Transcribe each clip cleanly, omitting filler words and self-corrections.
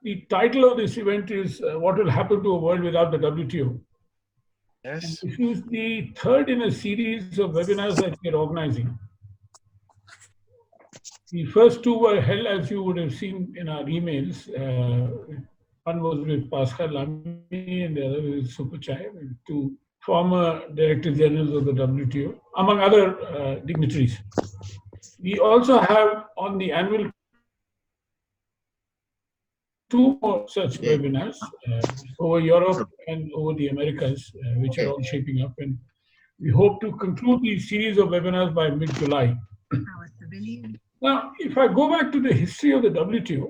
The title of this event is What Will Happen to a World Without the WTO? Yes. And this is the third in a series of webinars that we're organizing. The first two were held, as you would have seen in our emails. One was with Pascal Lamy and the other with Superchai, two former Director Generals of the WTO, among other dignitaries. We also have on the annual two more such webinars over Europe and over the Americas, which are all shaping up. And we hope to conclude the series of webinars by mid-July. Now, if I go back to the history of the WTO,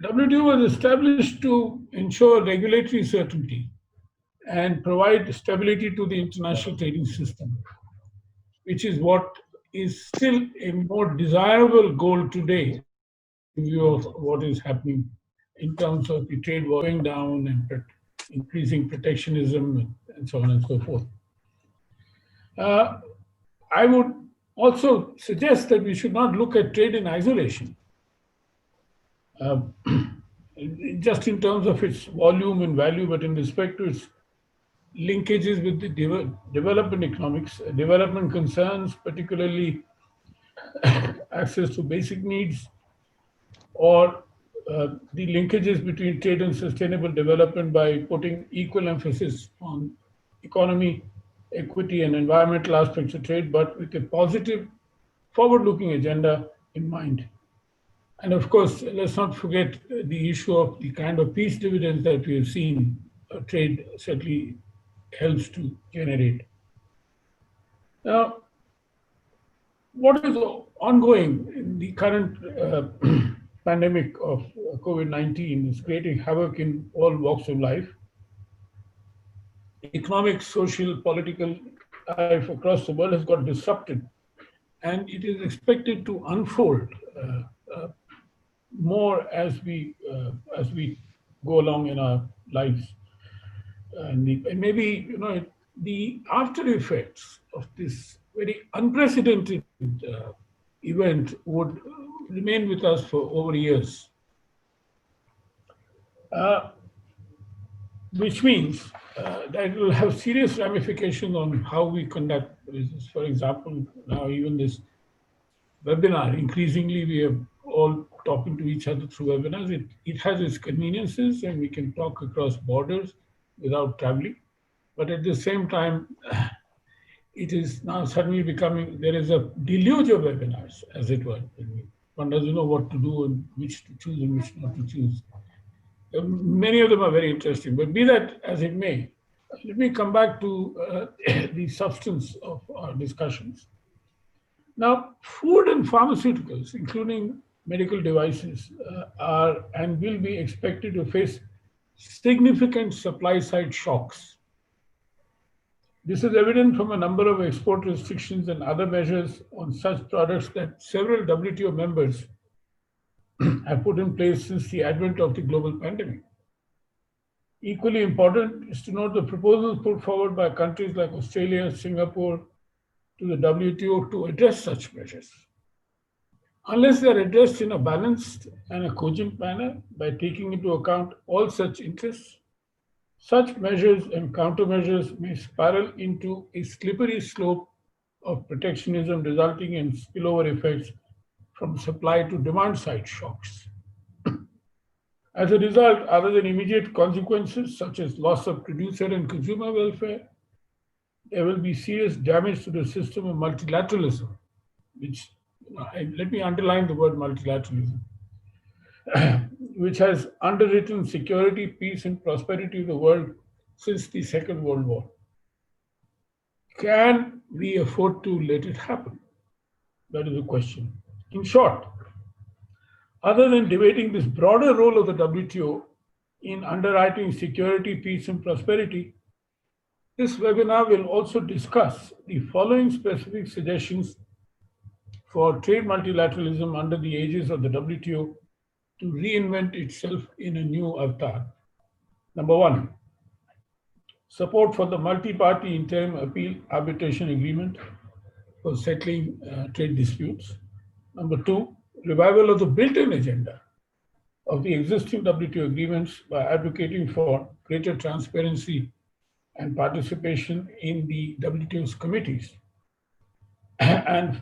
WTO was established to ensure regulatory certainty and provide stability to the international trading system, which is what is still a more desirable goal today in view of what is happening in terms of the trade war going down and increasing protectionism and so on and so forth. I would also suggest that we should not look at trade in isolation, just in terms of its volume and value, but in respect to its linkages with the development economics, development concerns, particularly access to basic needs, or the linkages between trade and sustainable development by putting equal emphasis on economy, equity, and environmental aspects of trade, but with a positive, forward-looking agenda in mind. And of course, let's not forget the issue of the kind of peace dividends that we have seen trade certainly helps to generate. Now, what is ongoing in the current pandemic of COVID-19 is creating havoc in all walks of life. Economic, social, political life across the world has got disrupted, and it is expected to unfold more as we go along in our lives. And maybe, you know, the after effects of this very unprecedented event would remain with us for over years, which means that it will have serious ramifications on how we conduct business. For example, now even this webinar, increasingly we are all talking to each other through webinars. It has its conveniences, and we can talk across borders without traveling. But at the same time, it is now suddenly becoming, there is a deluge of webinars, as it were. One doesn't know what to do and which to choose and which not to choose. Many of them are very interesting, but be that as it may, let me come back to the substance of our discussions. Now, food and pharmaceuticals, including medical devices, are and will be expected to face significant supply-side shocks. This is evident from a number of export restrictions and other measures on such products that several WTO members have put in place since the advent of the global pandemic. Equally important is to note the proposals put forward by countries like Australia, Singapore, to the WTO to address such measures. Unless they are addressed in a balanced and a cogent manner by taking into account all such interests, such measures and countermeasures may spiral into a slippery slope of protectionism, resulting in spillover effects from supply to demand side shocks. As a result, other than immediate consequences such as loss of producer and consumer welfare, there will be serious damage to the system of multilateralism, which, let me underline the word multilateralism, which has underwritten security, peace, and prosperity of the world since the Second World War. Can we afford to let it happen? That is the question. In short, other than debating this broader role of the WTO in underwriting security, peace, and prosperity, this webinar will also discuss the following specific suggestions for trade multilateralism under the aegis of the WTO to reinvent itself in a new avatar. Number one, support for the multi-party interim appeal arbitration agreement for settling trade disputes. Number two, revival of the built-in agenda of the existing WTO agreements by advocating for greater transparency and participation in the WTO's committees. And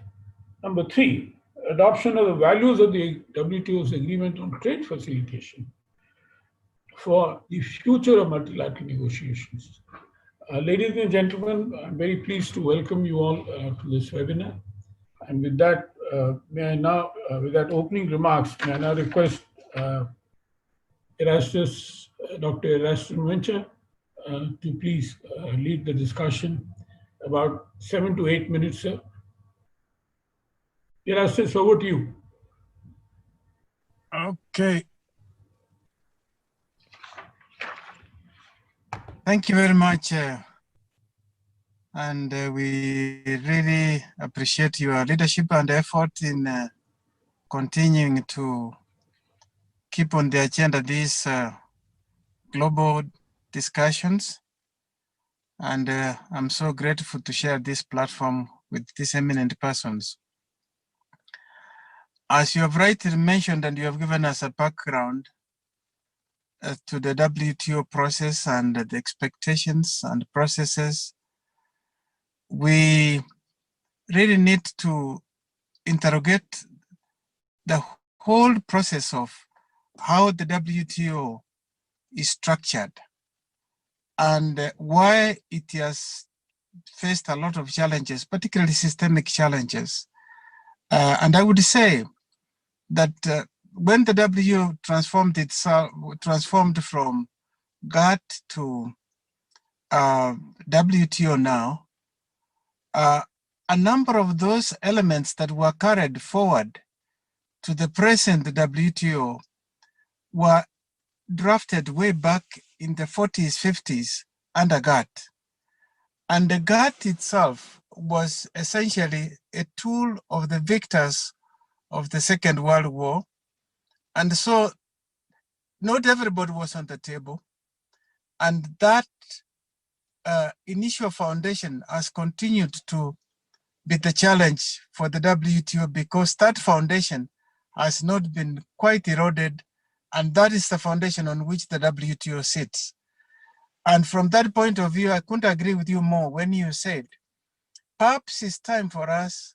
number three, adoption of the values of the WTO's agreement on trade facilitation for the future of multilateral negotiations. Ladies and gentlemen, I'm very pleased to welcome you all to this webinar. And with that, with that opening remarks, may I now request Erastus, Dr. Erastus Mwencha, to please lead the discussion about 7 to 8 minutes, sir. Erastus, over to you. Okay. Thank you very much. And we really appreciate your leadership and effort in continuing to keep on the agenda these global discussions. And I'm so grateful to share this platform with these eminent persons. As you have rightly mentioned, and you have given us a background to the WTO process and the expectations and processes, we really need to interrogate the whole process of how the WTO is structured and why it has faced a lot of challenges, particularly systemic challenges. And I would say that when the WTO transformed from GATT to WTO now, a number of those elements that were carried forward to the present WTO were drafted way back in the 40s, 50s under GATT. And the GATT itself was essentially a tool of the victors of the Second World War. And so not everybody was on the table. And that initial foundation has continued to be the challenge for the WTO because that foundation has not been quite eroded, and that is the foundation on which the WTO sits. And from that point of view, I couldn't agree with you more when you said, perhaps it's time for us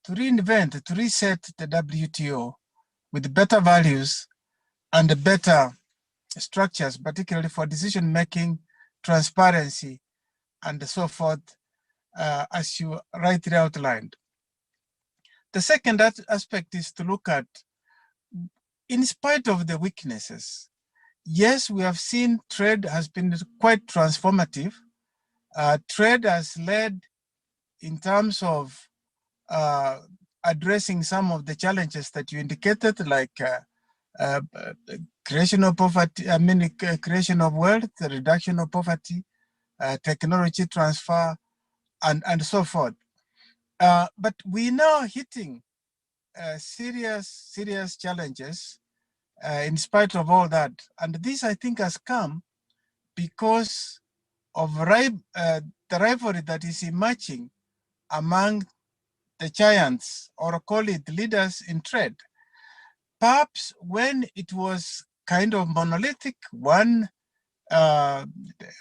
to reinvent, to reset the WTO with better values and better structures, particularly for decision-making, transparency, and so forth, as you rightly outlined. The second aspect is to look at, in spite of the weaknesses, yes, we have seen trade has been quite transformative. Trade has led in terms of addressing some of the challenges that you indicated, like creation of poverty, creation of wealth, reduction of poverty, technology transfer, and so forth. But we're now hitting serious challenges in spite of all that. And this, I think, has come because of the rivalry that is emerging among the giants, or call it leaders in trade. Perhaps when it was kind of monolithic, one,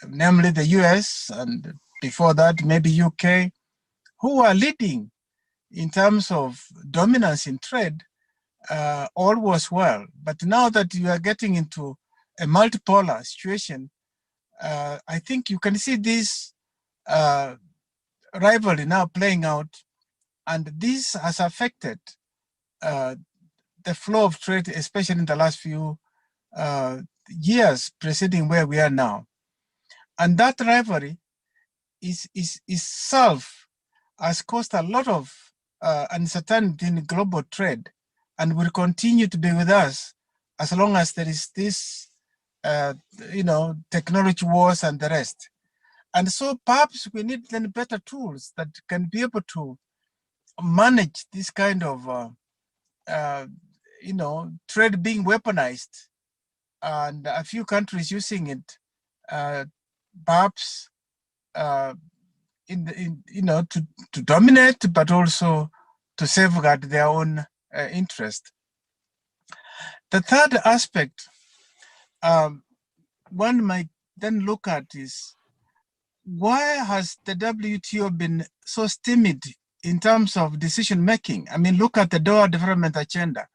namely the US, and before that, maybe UK, who are leading in terms of dominance in trade, all was well. But now that you are getting into a multipolar situation, I think you can see this rivalry now playing out, and this has affected the flow of trade, especially in the last few years preceding where we are now. And that rivalry is itself has caused a lot of uncertainty in global trade, and will continue to be with us as long as there is this, technology wars and the rest. And so perhaps we need then better tools that can be able to manage this kind of, trade being weaponized, and a few countries using it, perhaps to dominate, but also to safeguard their own interest. The third aspect one might then look at is, why has the WTO been so timid in terms of decision making? I mean, look at the Doha Development Agenda,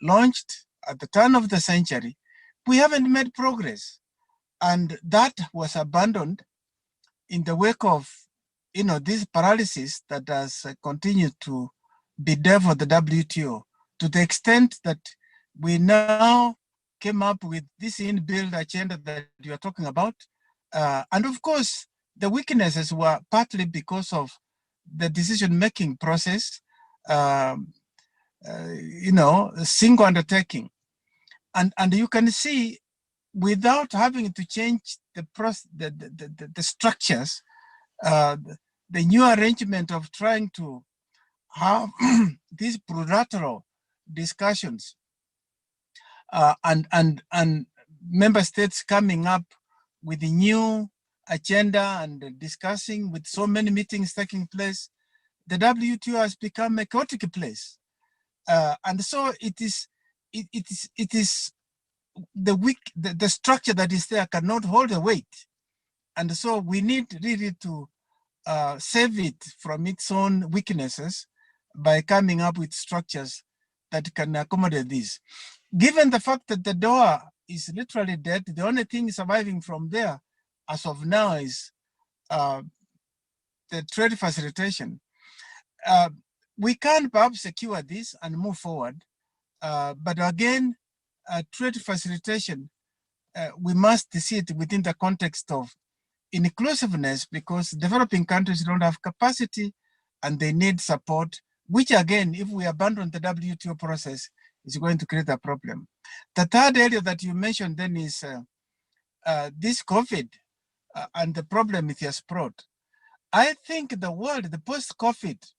launched at the turn of the century. We haven't made progress. And that was abandoned in the wake of, this paralysis that has continued to be there for the WTO, to the extent that we now came up with this inbuilt agenda that you are talking about. And of course, the weaknesses were partly because of the decision-making process, single undertaking. And you can see, without having to change the structures, the new arrangement of trying to have these plurilateral discussions and member states coming up with a new agenda and discussing with so many meetings taking place, the WTO has become a chaotic place. And so it is the structure that is there cannot hold the weight. And so we need really to save it from its own weaknesses by coming up with structures that can accommodate this. Given the fact that the Doha is literally dead, the only thing surviving from there as of now is the trade facilitation. We can perhaps secure this and move forward, but again, trade facilitation, we must see it within the context of inclusiveness, because developing countries don't have capacity and they need support, which again, if we abandon the WTO process, is going to create a problem. The third area that you mentioned then is this COVID and the problem it has brought. I think the world, the post-COVID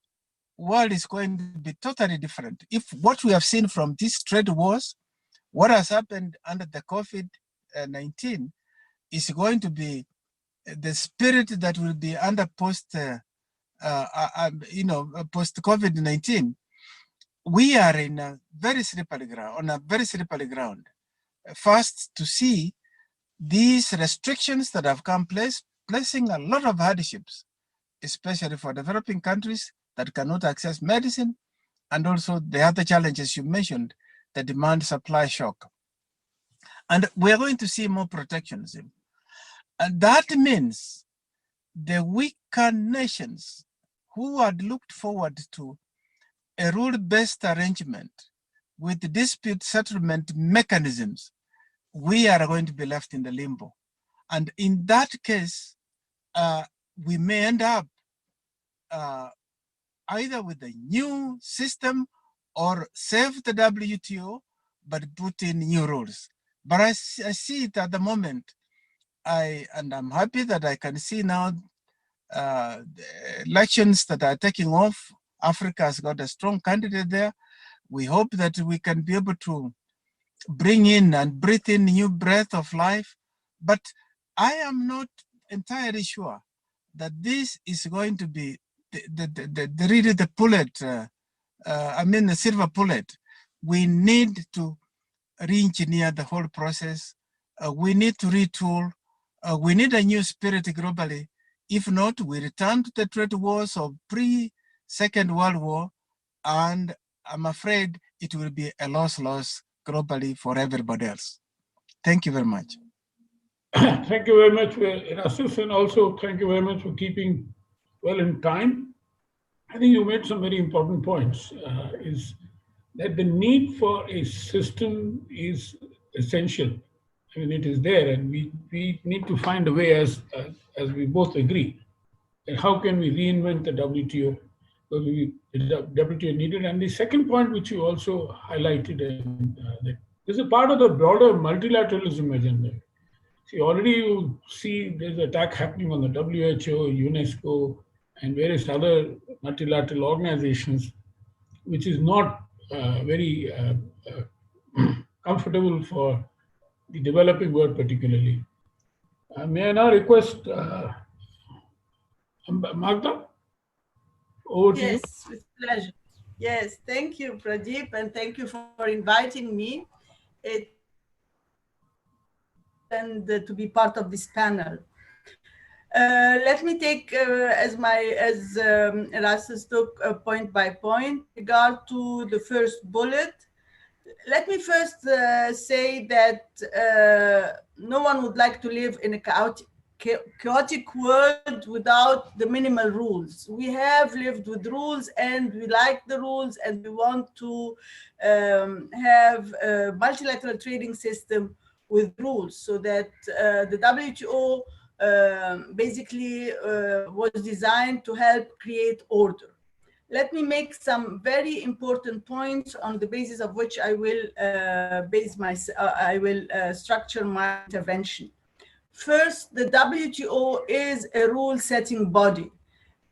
world, is going to be totally different. If what we have seen from these trade wars, what has happened under the COVID-19 is going to be the spirit that will be under post-COVID-19, we are in a very slippery ground, on a very slippery ground. First, to see these restrictions that have come placing a lot of hardships, especially for developing countries that cannot access medicine, and also the other challenges you mentioned, the demand-supply shock. And we're going to see more protectionism. And that means the weaker nations who had looked forward to a rule-based arrangement with dispute settlement mechanisms, we are going to be left in the limbo. And in that case, we may end up either with a new system or save the WTO, but put in new rules. But I see it at the moment. And I'm happy that I can see now the elections that are taking off. Africa has got a strong candidate there. We hope that we can be able to bring in and breathe in new breath of life. But I am not entirely sure that this is going to be really the bullet, the silver bullet. We need to re-engineer the whole process. We need to retool. We need a new spirit globally. If not, we return to the trade wars of pre-Second World War, and I'm afraid it will be a loss globally for everybody else. Thank you very much. Thank you very much, Erastus, and also thank you very much for keeping well in time. I think you made some very important points, is that the need for a system is essential. I mean, it is there, and we need to find a way, as we both agree, that how can we reinvent the WTO? Because the WTO needed. And the second point, which you also highlighted, that this is a part of the broader multilateralism agenda. See, already you see there's an attack happening on the WHO, UNESCO, and various other multilateral organizations, which is not very comfortable for the developing world particularly. May I now request Magda? Over to you. Yes, with pleasure. Yes, thank you, Pradeep, and thank you for inviting me. it and to be part of this panel. Let me take as Erastus took point by point regard to the first bullet. Let me first say that no one would like to live in a chaotic world without the minimal rules. We have lived with rules and we like the rules, and we want to have a multilateral trading system with rules, so that the WTO basically was designed to help create order. Let me make some very important points on the basis of which I will structure my intervention. First, the WTO is a rule-setting body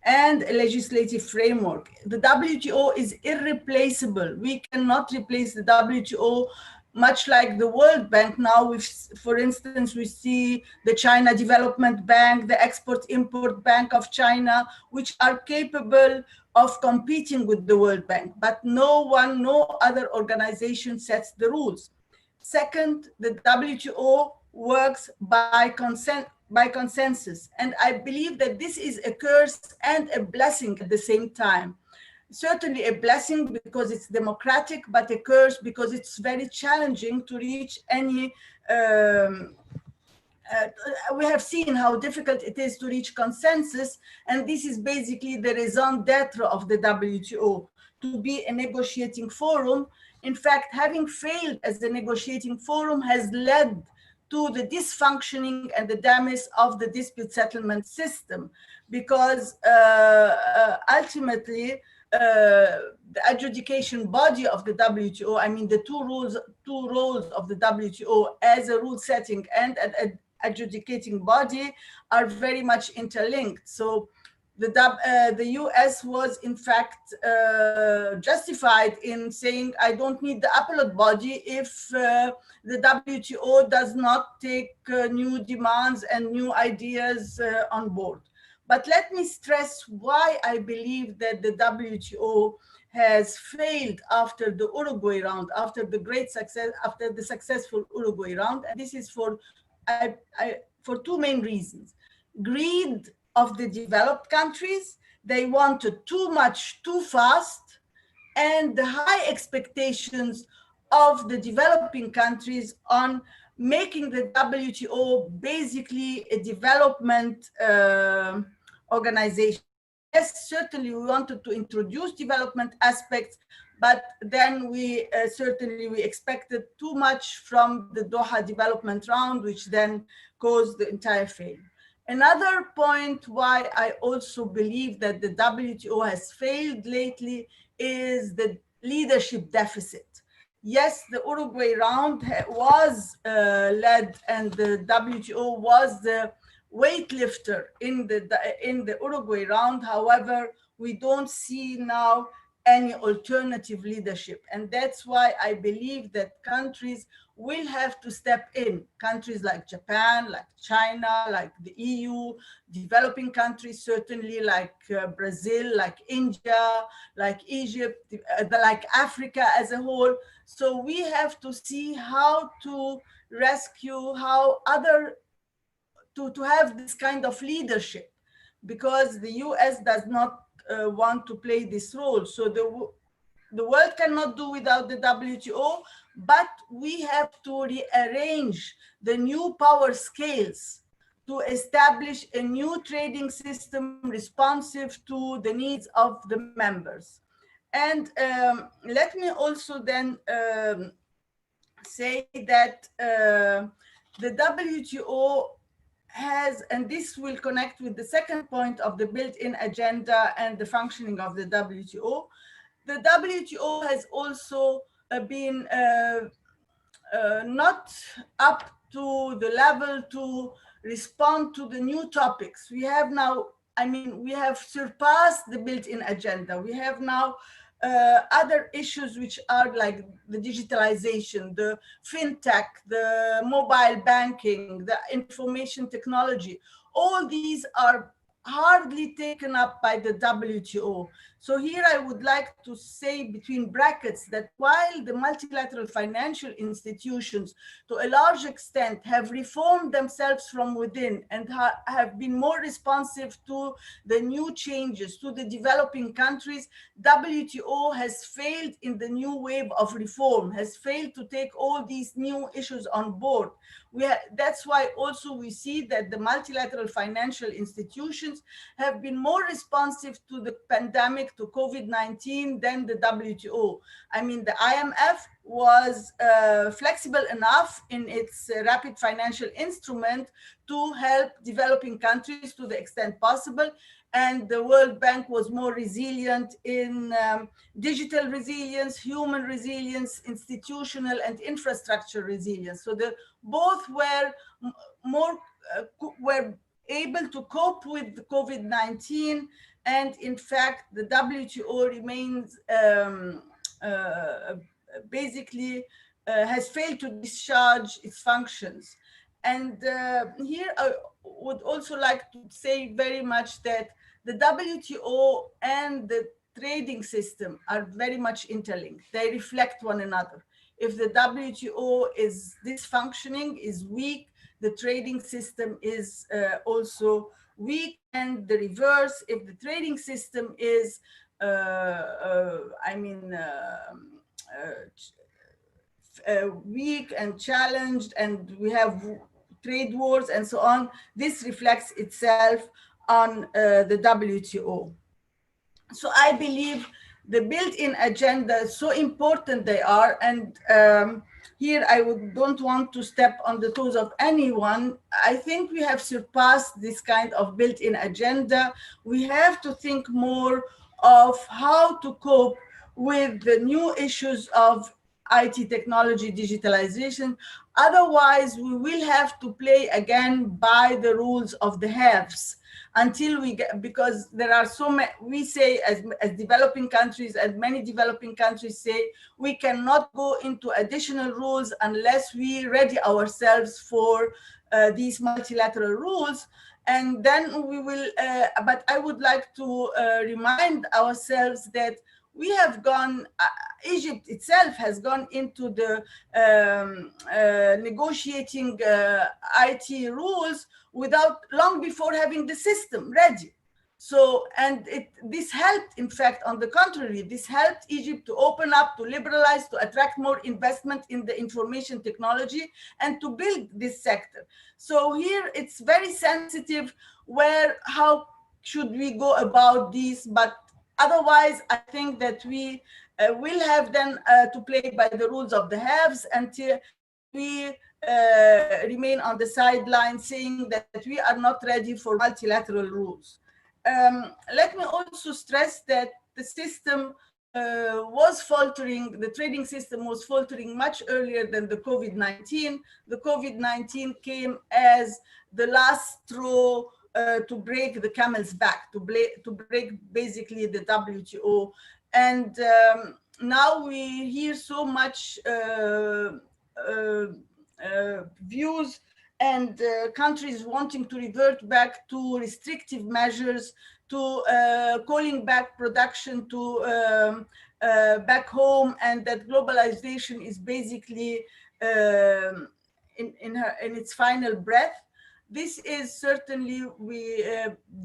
and a legislative framework. The WTO is irreplaceable. We cannot replace the WTO, much like the World Bank now. For instance, we see the China Development Bank, the Export-Import Bank of China, which are capable of competing with the World Bank, but no other organization sets the rules. Second, the WTO works by consensus. And I believe that this is a curse and a blessing at the same time. Certainly a blessing because it's democratic, but a curse because it's very challenging to reach any we have seen how difficult it is to reach consensus, and this is basically the raison d'etre of the WTO, to be a negotiating forum. In fact, having failed as a negotiating forum has led to the dysfunctioning and the damage of the dispute settlement system, because ultimately the adjudication body of the WTO, I mean the two roles of the WTO as a rule setting and an adjudicating body are very much interlinked. So the US was in fact justified in saying, I don't need the appellate body if the WTO does not take new demands and new ideas on board. But let me stress why I believe that the WTO has failed after the Uruguay round, after the successful Uruguay round. And this is for two main reasons. Greed of the developed countries. They wanted too much, too fast, and the high expectations of the developing countries on making the WTO basically a development organization. Yes, certainly we wanted to introduce development aspects, but then we expected too much from the Doha development round, which then caused the entire failure. Another point why I also believe that the WTO has failed lately is the leadership deficit. Yes, the Uruguay round was led, and the WTO was the weightlifter in the Uruguay round. However, we don't see now any alternative leadership. And that's why I believe that countries will have to step in. Countries like Japan, like China, like the EU, developing countries, certainly like Brazil, like India, like Egypt, like Africa as a whole. So we have to see how to rescue, to have this kind of leadership, because the US does not want to play this role. So the world cannot do without the WTO, but we have to rearrange the new power scales to establish a new trading system responsive to the needs of the members. And let me also then say that the WTO has, and this will connect with the second point of the built-in agenda and the functioning of the WTO. The WTO has also been not up to the level to respond to the new topics. We have now, we have surpassed the built-in agenda. We have now other issues which are like the digitalization, the fintech, the mobile banking, the information technology. All these are hardly taken up by the WTO. So here I would like to say between brackets that while the multilateral financial institutions to a large extent have reformed themselves from within and have been more responsive to the new changes to the developing countries, WTO has failed in the new wave of reform, has failed to take all these new issues on board. That's why also we see that the multilateral financial institutions have been more responsive to the pandemic, to COVID-19 than the WTO. I mean, the IMF was flexible enough in its rapid financial instrument to help developing countries to the extent possible. And the World Bank was more resilient in digital resilience, human resilience, institutional and infrastructure resilience. So both were were able to cope with COVID-19, and in fact, the WTO remains basically has failed to discharge its functions. And here I would also like to say very much that the WTO and the trading system are very much interlinked. They reflect one another. If the WTO is dysfunctioning, is weak, the trading system is also weak, and the reverse. If the trading system is, weak and challenged, and we have trade wars and so on, this reflects itself on the WTO. So I believe the built-in agenda, so important they are, and here I don't want to step on the toes of anyone. I think we have surpassed this kind of built-in agenda. We have to think more of how to cope with the new issues of IT technology, digitalization. Otherwise, we will have to play again by the rules of the haves until we get, because there are so many, we say as developing countries, and many developing countries say, we cannot go into additional rules unless we ready ourselves for these multilateral rules. And then we will, but I would like to remind ourselves that we have gone, Egypt itself has gone into the negotiating IT rules without long before having the system ready. So, and this helped, in fact, on the contrary, this helped Egypt to open up, to liberalize, to attract more investment in the information technology and to build this sector. So here it's very sensitive how should we go about this, but otherwise, I think that we will have then to play by the rules of the haves until we remain on the sidelines saying that we are not ready for multilateral rules. Let me also stress that the system was faltering, the trading system was faltering much earlier than the COVID-19. The COVID-19 came as the last straw to break the camel's back, to break basically the WTO. And now we hear so much views and countries wanting to revert back to restrictive measures, to calling back production to back home, and that globalization is basically in its final breath. This is certainly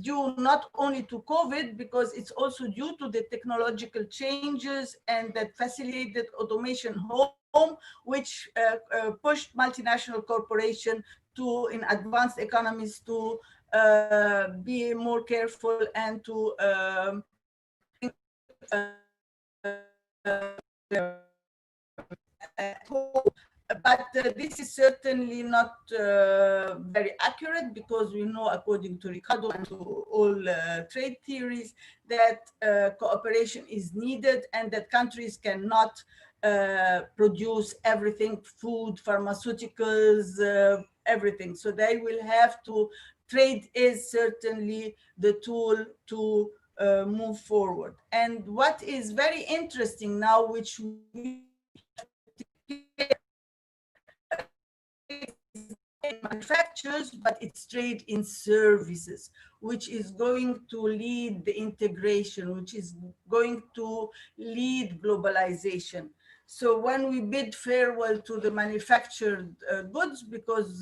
due not only to COVID, because it's also due to the technological changes and that facilitated automation home, which pushed multinational corporations to, in advanced economies, to be more careful and to but this is certainly not very accurate, because we know, according to Ricardo and to all trade theories, that cooperation is needed and that countries cannot produce everything, food, pharmaceuticals, everything. So they will have to, trade is certainly the tool to move forward. And what is very interesting now, which we in manufacturers, but it's trade in services, which is going to lead the integration, which is going to lead globalization. So when we bid farewell to the manufactured goods, because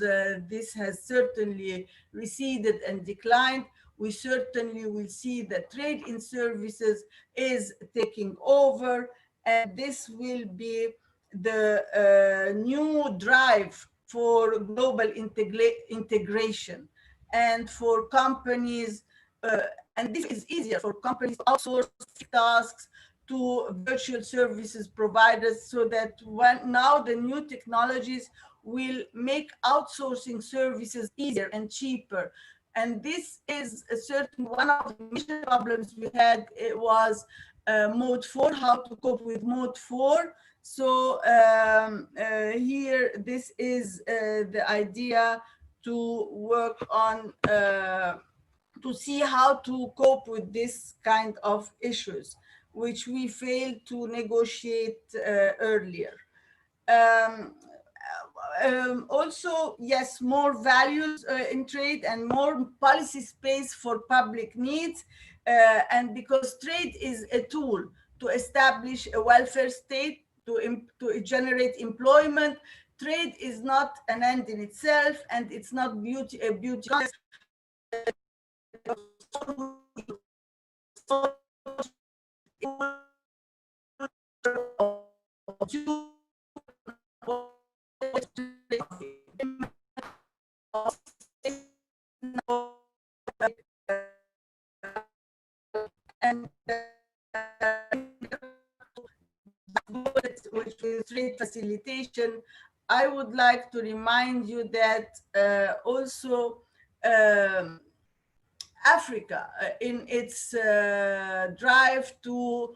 this has certainly receded and declined, we certainly will see that trade in services is taking over, and this will be the new drive for global integration and for companies, and this is easier for companies to outsource tasks to virtual services providers, so that now the new technologies will make outsourcing services easier and cheaper. And this is a certain one of the major problems we had. It was mode 4, how to cope with mode 4. So here, this is the idea to work on, to see how to cope with this kind of issues, which we failed to negotiate earlier. Also, yes, more values in trade and more policy space for public needs. And because trade is a tool to establish a welfare state, to generate employment, trade is not an end in itself, and it's not a beauty contest. And which is trade facilitation, I would like to remind you that also Africa, in its drive to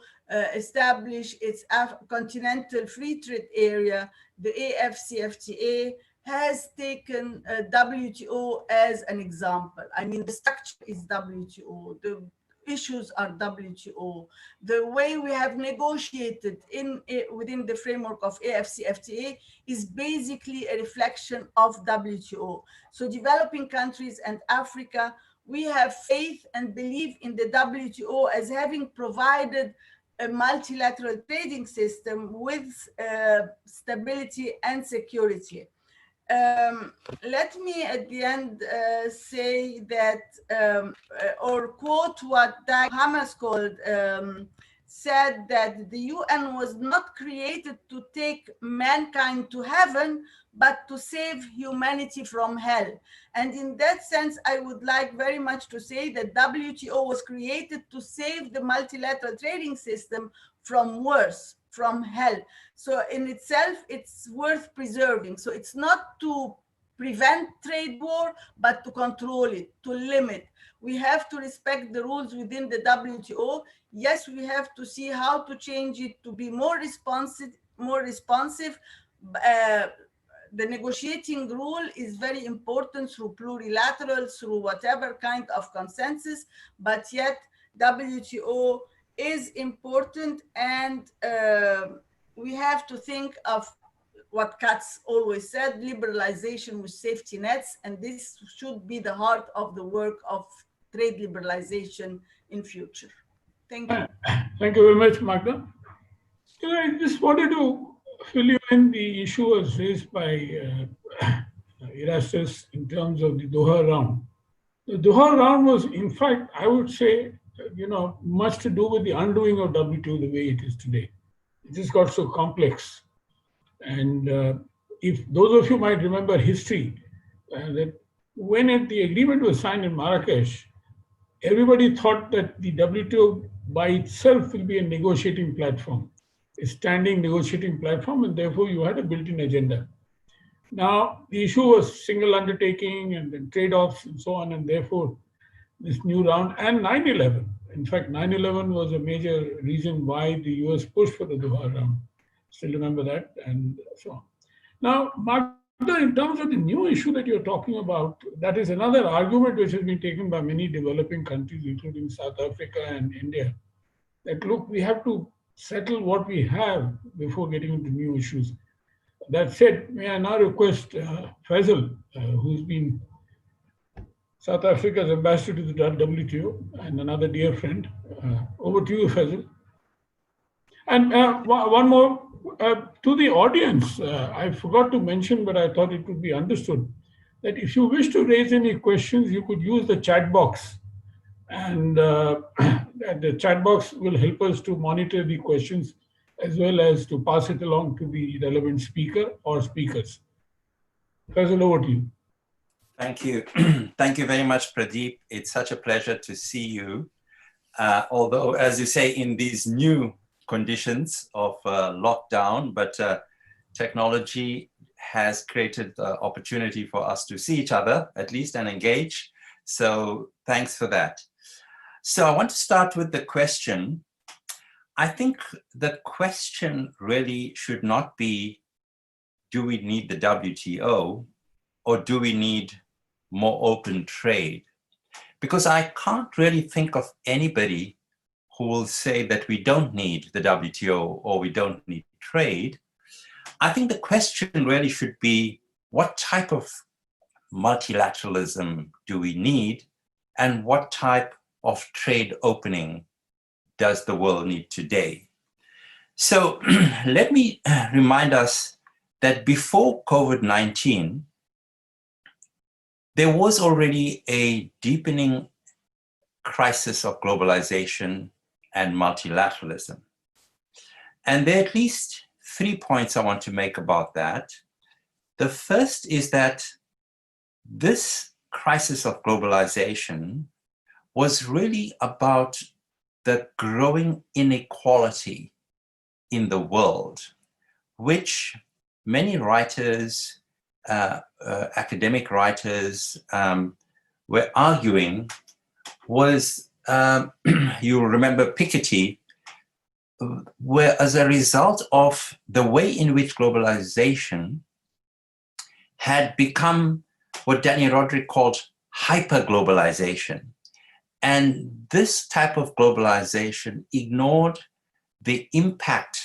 establish its continental free trade area, the AFCFTA, has taken WTO as an example. I mean, the structure is WTO, the issues are WTO. The way we have negotiated within the framework of AFCFTA is basically a reflection of WTO. So developing countries and Africa, we have faith and believe in the WTO as having provided a multilateral trading system with stability and security. Let me at the end say that, or quote what Dag Hammarskjöld said, that the UN was not created to take mankind to heaven, but to save humanity from hell. And in that sense, I would like very much to say that WTO was created to save the multilateral trading system from worse, from hell. So in itself, it's worth preserving. So it's not to prevent trade war, but to control it, to limit. We have to respect the rules within the WTO. Yes, we have to see how to change it to be more responsive. The negotiating rule is very important through plurilateral, through whatever kind of consensus, but yet WTO is important, and we have to think of what Katz always said, liberalization with safety nets, and this should be the heart of the work of trade liberalization in future. Thank you. Thank you very much, Magda. I just wanted to fill you in. The issue was raised by Erastus in terms of the Doha round. The Doha round was, in fact, I would say, much to do with the undoing of WTO the way it is today. It just got so complex. And if those of you might remember history, that when the agreement was signed in Marrakesh, everybody thought that the WTO by itself will be a negotiating platform, a standing negotiating platform, and therefore you had a built-in agenda. Now, the issue was single undertaking and then trade-offs and so on, and therefore this new round and 9/11. In fact, 9/11 was a major reason why the US pushed for the Doha round. Still remember that, and so on. Now, Magda, in terms of the new issue that you're talking about, that is another argument which has been taken by many developing countries, including South Africa and India, that look, we have to settle what we have before getting into new issues. That said, may I now request Faizel, who's been South Africa's ambassador to the WTO and another dear friend. Over to you, Faizel. And one more to the audience. I forgot to mention, but I thought it would be understood that if you wish to raise any questions, you could use the chat box. And the chat box will help us to monitor the questions as well as to pass it along to the relevant speaker or speakers. Faizel, over to you. Thank you. Thank you very much, Pradeep. It's such a pleasure to see you. Although, as you say, in these new conditions of lockdown, but technology has created the opportunity for us to see each other, at least, and engage. So thanks for that. So I want to start with the question. I think the question really should not be, do we need the WTO or do we need more open trade? Because I can't really think of anybody who will say that we don't need the WTO or we don't need trade. I think the question really should be, what type of multilateralism do we need, and what type of trade opening does the world need today? So let me remind us that before COVID-19, there was already a deepening crisis of globalization and multilateralism. And there are at least 3 points I want to make about that. The first is that this crisis of globalization was really about the growing inequality in the world, which many writers, academic writers were arguing was, you'll remember Piketty, where as a result of the way in which globalization had become what Danny Roderick called hyper-globalization. And this type of globalization ignored the impact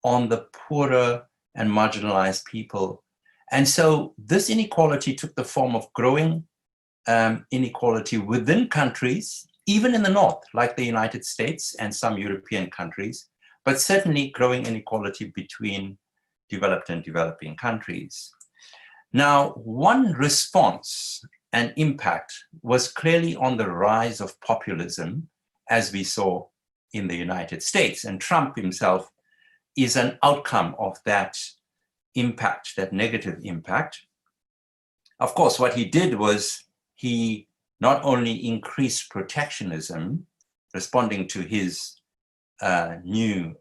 on the poorer and marginalized people. And so this inequality took the form of growing inequality within countries, even in the North, like the United States and some European countries, but certainly growing inequality between developed and developing countries. Now, one response and impact was clearly on the rise of populism, as we saw in the United States. And Trump himself is an outcome of that impact, that negative impact. Of course, what he did was he not only increased protectionism, responding to his new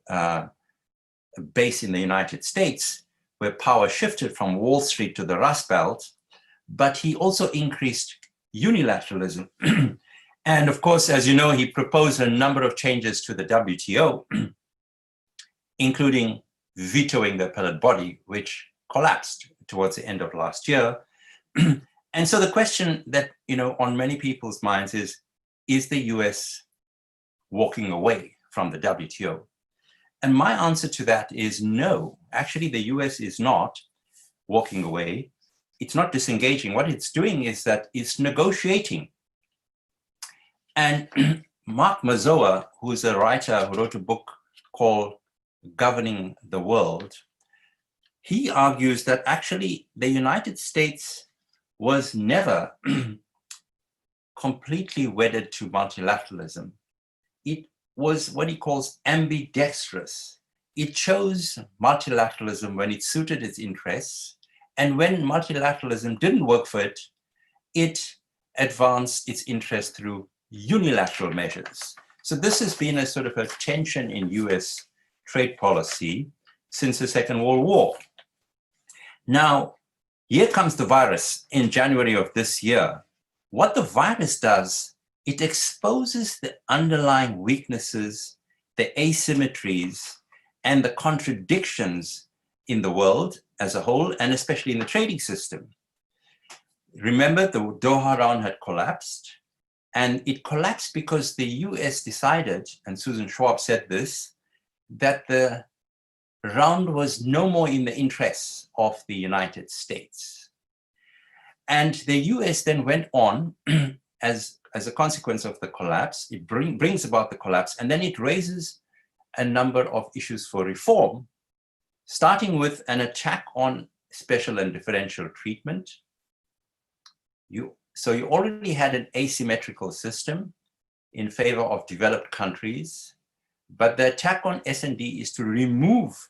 base in the United States, where power shifted from Wall Street to the Rust Belt, but he also increased unilateralism. And of course, as you know, he proposed a number of changes to the WTO, including vetoing the appellate body, which collapsed towards the end of last year. And so the question that, on many people's minds is the US walking away from the WTO? And my answer to that is no. Actually, the US is not walking away. It's not disengaging. What it's doing is that it's negotiating. And Mark Mazoa, who's a writer who wrote a book called Governing the World, he argues that actually the United States was never completely wedded to multilateralism. It was what he calls ambidextrous. It chose multilateralism when it suited its interests, and when multilateralism didn't work for it, it advanced its interest through unilateral measures. So this has been a sort of a tension in US trade policy since the Second World War. Now, here comes the virus in January of this year. What the virus does, it exposes the underlying weaknesses, the asymmetries, and the contradictions in the world as a whole, and especially in the trading system. Remember, the Doha round had collapsed, and it collapsed because the US decided, and Susan Schwab said this, that the round was no more in the interests of the United States. And the US then went on as a consequence of the collapse. It brings about the collapse, and then it raises a number of issues for reform, starting with an attack on special and differential treatment. So you already had an asymmetrical system in favor of developed countries, but the attack on S&D is to remove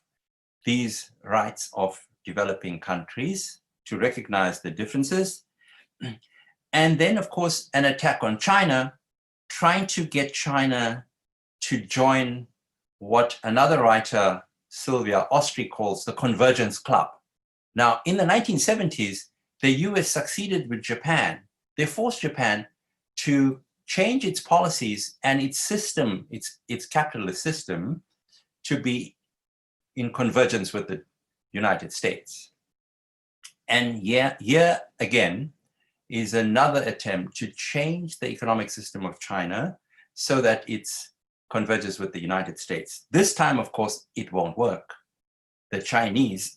these rights of developing countries, to recognize the differences. And then, of course, an attack on China, trying to get China to join what another writer, Sylvia Ostry, calls the Convergence Club. Now, in the 1970s, the US succeeded with Japan. They forced Japan to change its policies and its system, its capitalist system, to be in convergence with the United States. And here again is another attempt to change the economic system of China so that it converges with the United States. This time, of course, it won't work. The Chinese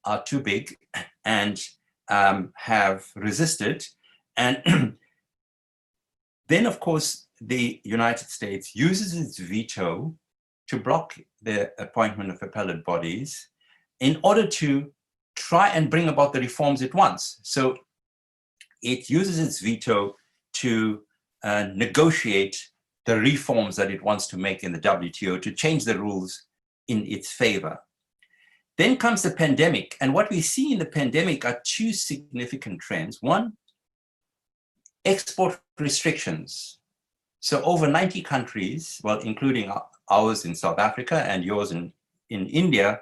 are too big and have resisted. And then, of course, the United States uses its veto to block the appointment of appellate bodies in order to try and bring about the reforms it wants. So it uses its veto to negotiate the reforms that it wants to make in the WTO, to change the rules in its favor. Then comes the pandemic. And what we see in the pandemic are two significant trends. One, export restrictions. So over 90 countries, well, including ours in South Africa and yours in India,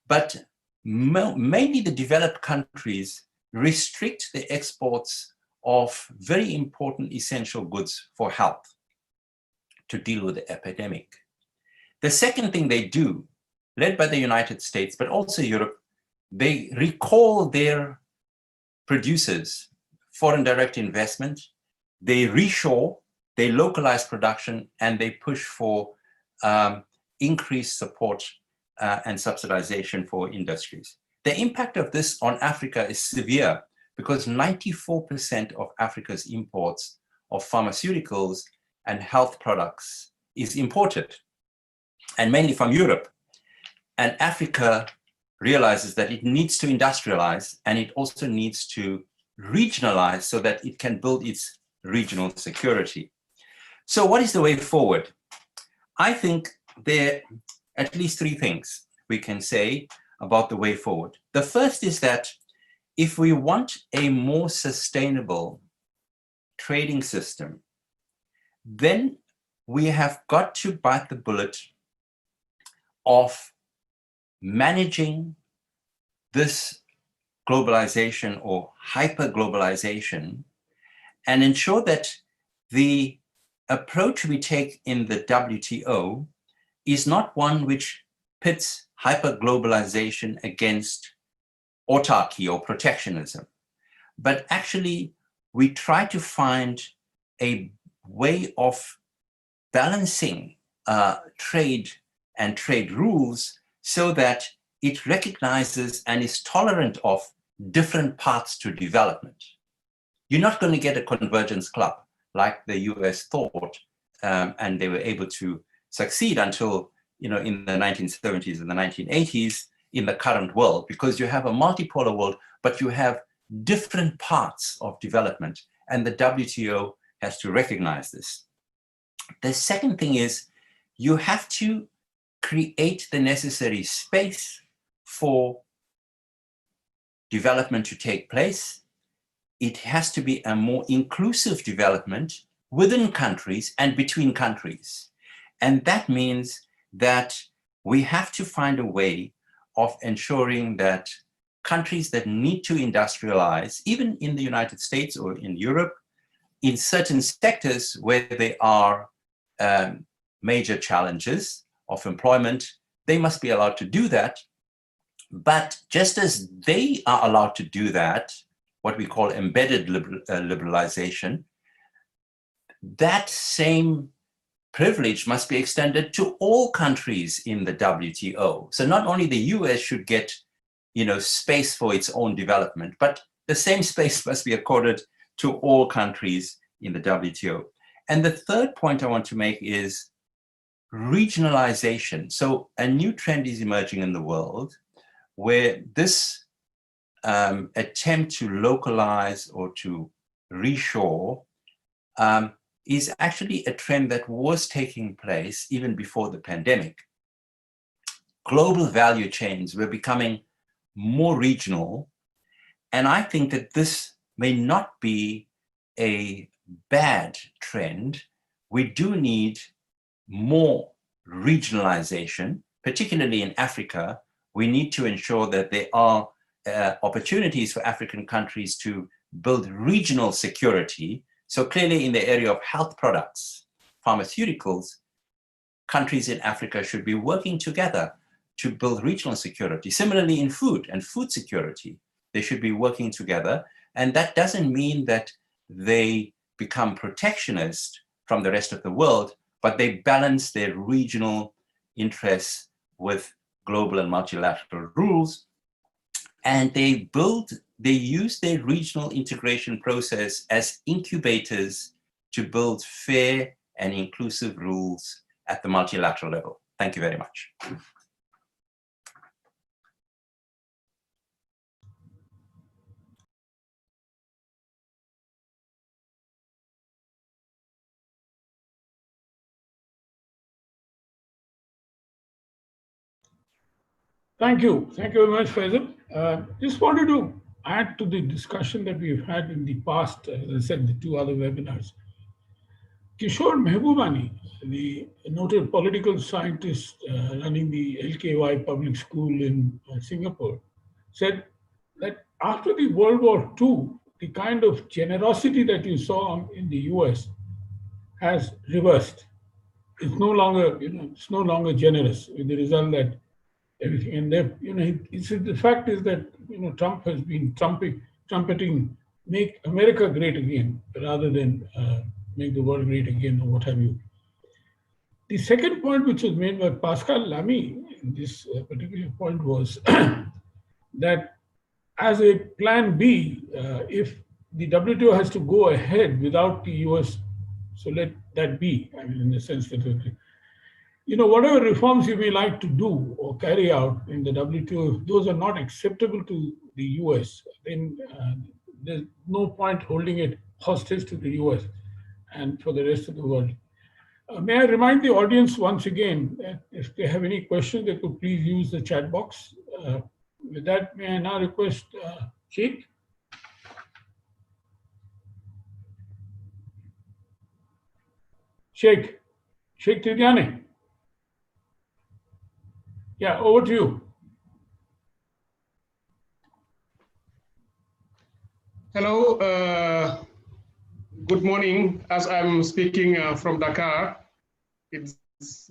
but mainly the developed countries restrict the exports of very important essential goods for health to deal with the epidemic. The second thing they do, led by the United States, but also Europe, they recall their producers, foreign direct investment, they reshore, they localize production, and they push for increased support and subsidization for industries. The impact of this on Africa is severe because 94% of Africa's imports of pharmaceuticals and health products is imported, and mainly from Europe. And Africa realizes that it needs to industrialize, and it also needs to regionalize so that it can build its regional security. So what is the way forward? I think there are at least three things we can say about the way forward. The first is that if we want a more sustainable trading system, then we have got to bite the bullet of managing this globalization or hyper-globalization and ensure that the approach we take in the WTO is not one which pits hyper-globalization against autarky or protectionism, but actually we try to find a way of balancing trade and trade rules so that it recognizes and is tolerant of different paths to development. You're not going to get a convergence club like the US thought, and they were able to succeed until, in the 1970s and the 1980s in the current world, because you have a multipolar world, but you have different paths of development, and the WTO has to recognize this. The second thing is you have to create the necessary space for development to take place. It has to be a more inclusive development within countries and between countries. And that means that we have to find a way of ensuring that countries that need to industrialize, even in the United States or in Europe, in certain sectors where there are major challenges of employment, they must be allowed to do that. But just as they are allowed to do that, what we call embedded liberalization, that same privilege must be extended to all countries in the WTO. So not only the US should get, space for its own development, but the same space must be accorded to all countries in the WTO. And the third point I want to make is regionalization. So a new trend is emerging in the world where this attempt to localize or to reshore is actually a trend that was taking place even before the pandemic. Global value chains were becoming more regional, and I think that this may not be a bad trend. We do need more regionalization, particularly in Africa. We need to ensure that there are opportunities for African countries to build regional security. So clearly in the area of health products, pharmaceuticals, countries in Africa should be working together to build regional security. Similarly in food and food security, they should be working together. And that doesn't mean that they become protectionist from the rest of the world, but they balance their regional interests with global and multilateral rules. And they use their regional integration process as incubators to build fair and inclusive rules at the multilateral level. Thank you very much. Thank you. Thank you very much, Faizel. Just wanted to add to the discussion that we've had in the past, as I said, the two other webinars. Kishore Mehbubani, the noted political scientist running the LKY public school in Singapore, said that after the World War II, the kind of generosity that you saw in the US has reversed. It's no longer generous, with the result that everything. And the fact is that Trump has been trumpeting "Make America Great Again" rather than "Make the world great again" or what have you. The second point, which was made by Pascal Lamy in this particular point, was that as a plan B, if the WTO has to go ahead without the US, so let that be. I mean, in the sense that whatever reforms you may like to do or carry out in the WTO, if those are not acceptable to the US, then there's no point holding it hostage to the US and for the rest of the world. May I remind the audience once again that if they have any questions, they could please use the chat box. With that, may I now request Cheikh? Cheikh Tidiane. Yeah, over to you. Hello, good morning. As I'm speaking from Dakar, it's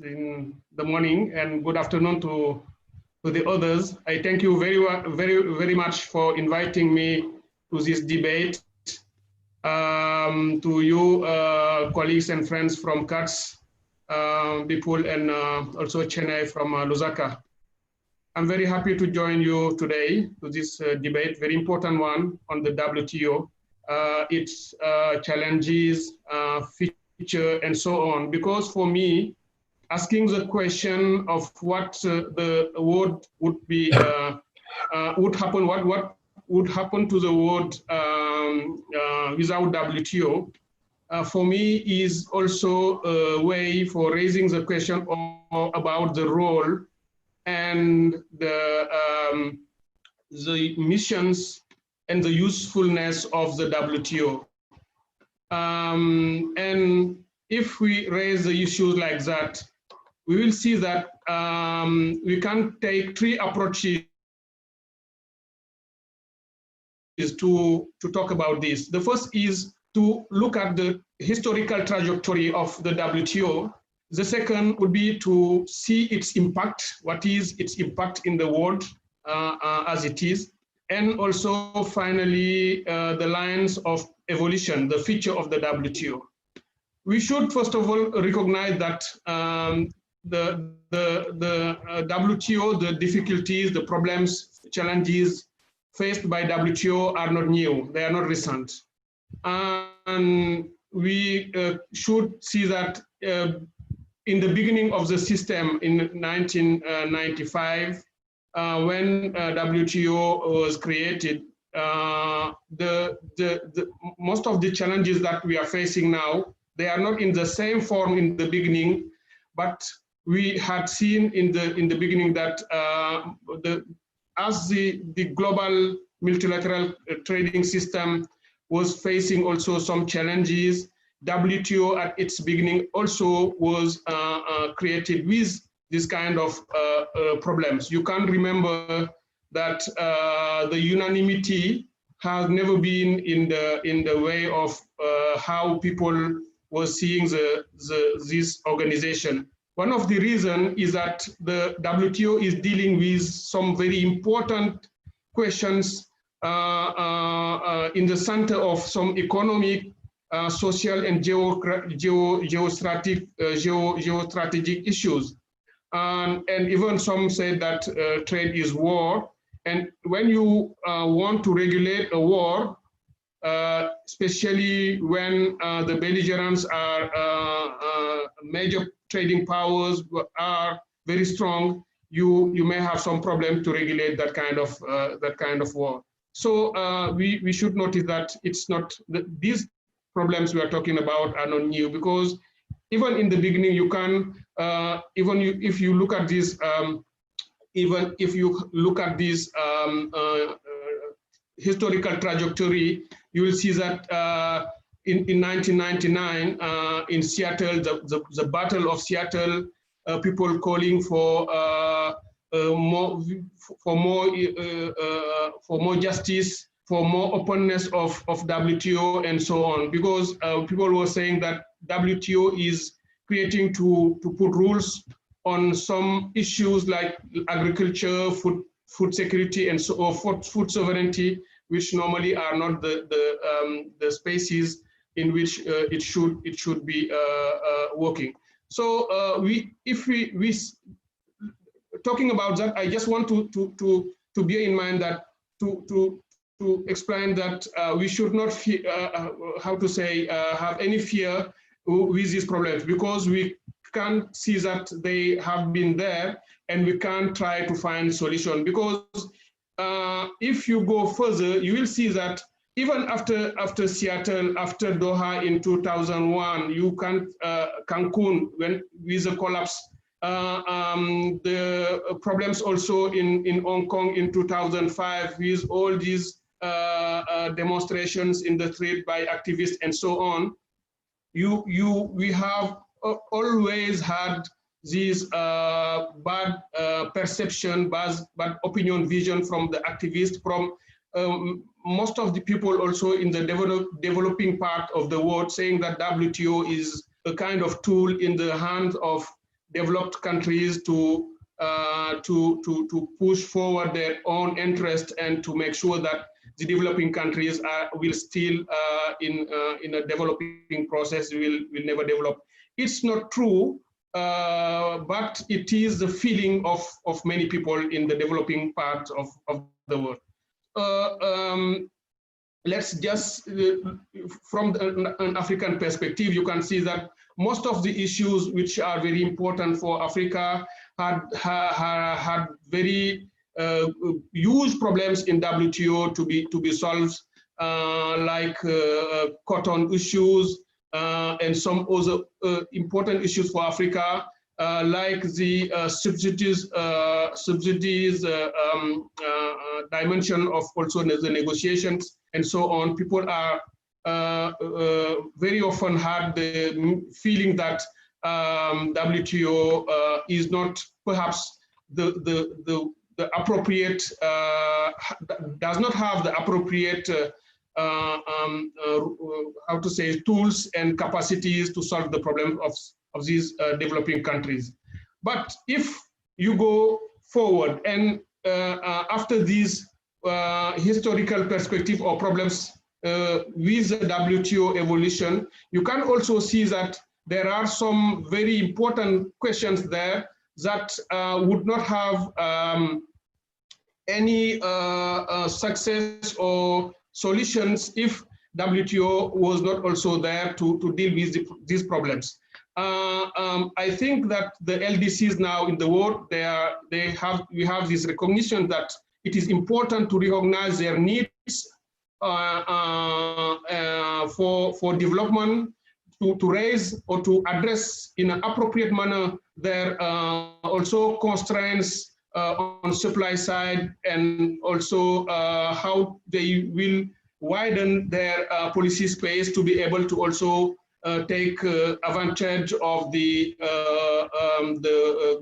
in the morning, and good afternoon to the others. I thank you very much for inviting me to this debate. To you, colleagues and friends from CATS, people, and also Chenai from Lusaka. I'm very happy to join you today to this debate, very important one on the WTO, its challenges, feature, and so on. Because for me, asking the question of what the world would be, would happen, what would happen to the world without WTO, for me is also a way for raising the question about the role and the missions and the usefulness of the WTO. And if we raise the issues like that, we will see that we can take three approaches to talk about this. The first is to look at the historical trajectory of the WTO. The second would be to see its impact, what is its impact in the world as it is, and also finally the lines of evolution, the future of the WTO. we should first of all recognize that the WTO, the difficulties, the problems, challenges faced by WTO are not new, they are not recent. And we should see that in the beginning of the system in 1995, when WTO was created, most of the challenges that we are facing now, they are not in the same form in the beginning, but we had seen in the beginning that as the global multilateral trading system was facing also some challenges, WTO at its beginning also was created with this kind of problems. You can remember that the unanimity has never been in the way of how people were seeing this organization. One of the reasons is that the WTO is dealing with some very important questions in the center of some economic, social, and geostrategic issues. And even some say that trade is war. And when you want to regulate a war, especially when the belligerents are major trading powers are very strong, you may have some problem to regulate that kind of war. So we should notice that it's not these problems we are talking about are not new, because even in the beginning you can if you look at this historical trajectory, you will see that in 1999 in Seattle, the Battle of Seattle, people calling for more justice, for more openness of WTO and so on, because people were saying that WTO is creating to put rules on some issues like agriculture, food security, and so on, food sovereignty, which normally are not the spaces in which it should be working. So if we talking about that, I just want to bear in mind that to explain that we should not have any fear with these problems, because we can see that they have been there and we can try to find solution. Because if you go further, you will see that even after Seattle, after Doha in 2001, you can Cancun with the collapse, the problems also in Hong Kong in 2005 with all these demonstrations in the street by activists and so on. We have always had this bad perception, bad opinion, vision from the activists, from most of the people also in the developing part of the world, saying that WTO is a kind of tool in the hands of developed countries to push forward their own interest and to make sure that the developing countries will still in a developing process, will never develop. It's not true, but it is the feeling of many people in the developing part of the world. Let's just, from an African perspective, you can see that most of the issues which are very important for Africa had very huge problems in WTO to be solved, like cotton issues and some other important issues for Africa, like the subsidies dimension of also the negotiations and so on. People are very often had the feeling that WTO is not perhaps the appropriate, does not have the appropriate how to say, tools and capacities to solve the problem of these developing countries. But if you go forward and after these historical perspective or problems with the WTO evolution, you can also see that there are some very important questions there that would not have any success or solutions if WTO was not also there to deal with these problems. I think that the LDCs now in the world, we have this recognition that it is important to recognize their needs for development, to raise or to address in an appropriate manner their also constraints on supply side, and also how they will widen their policy space to be able to also take advantage of the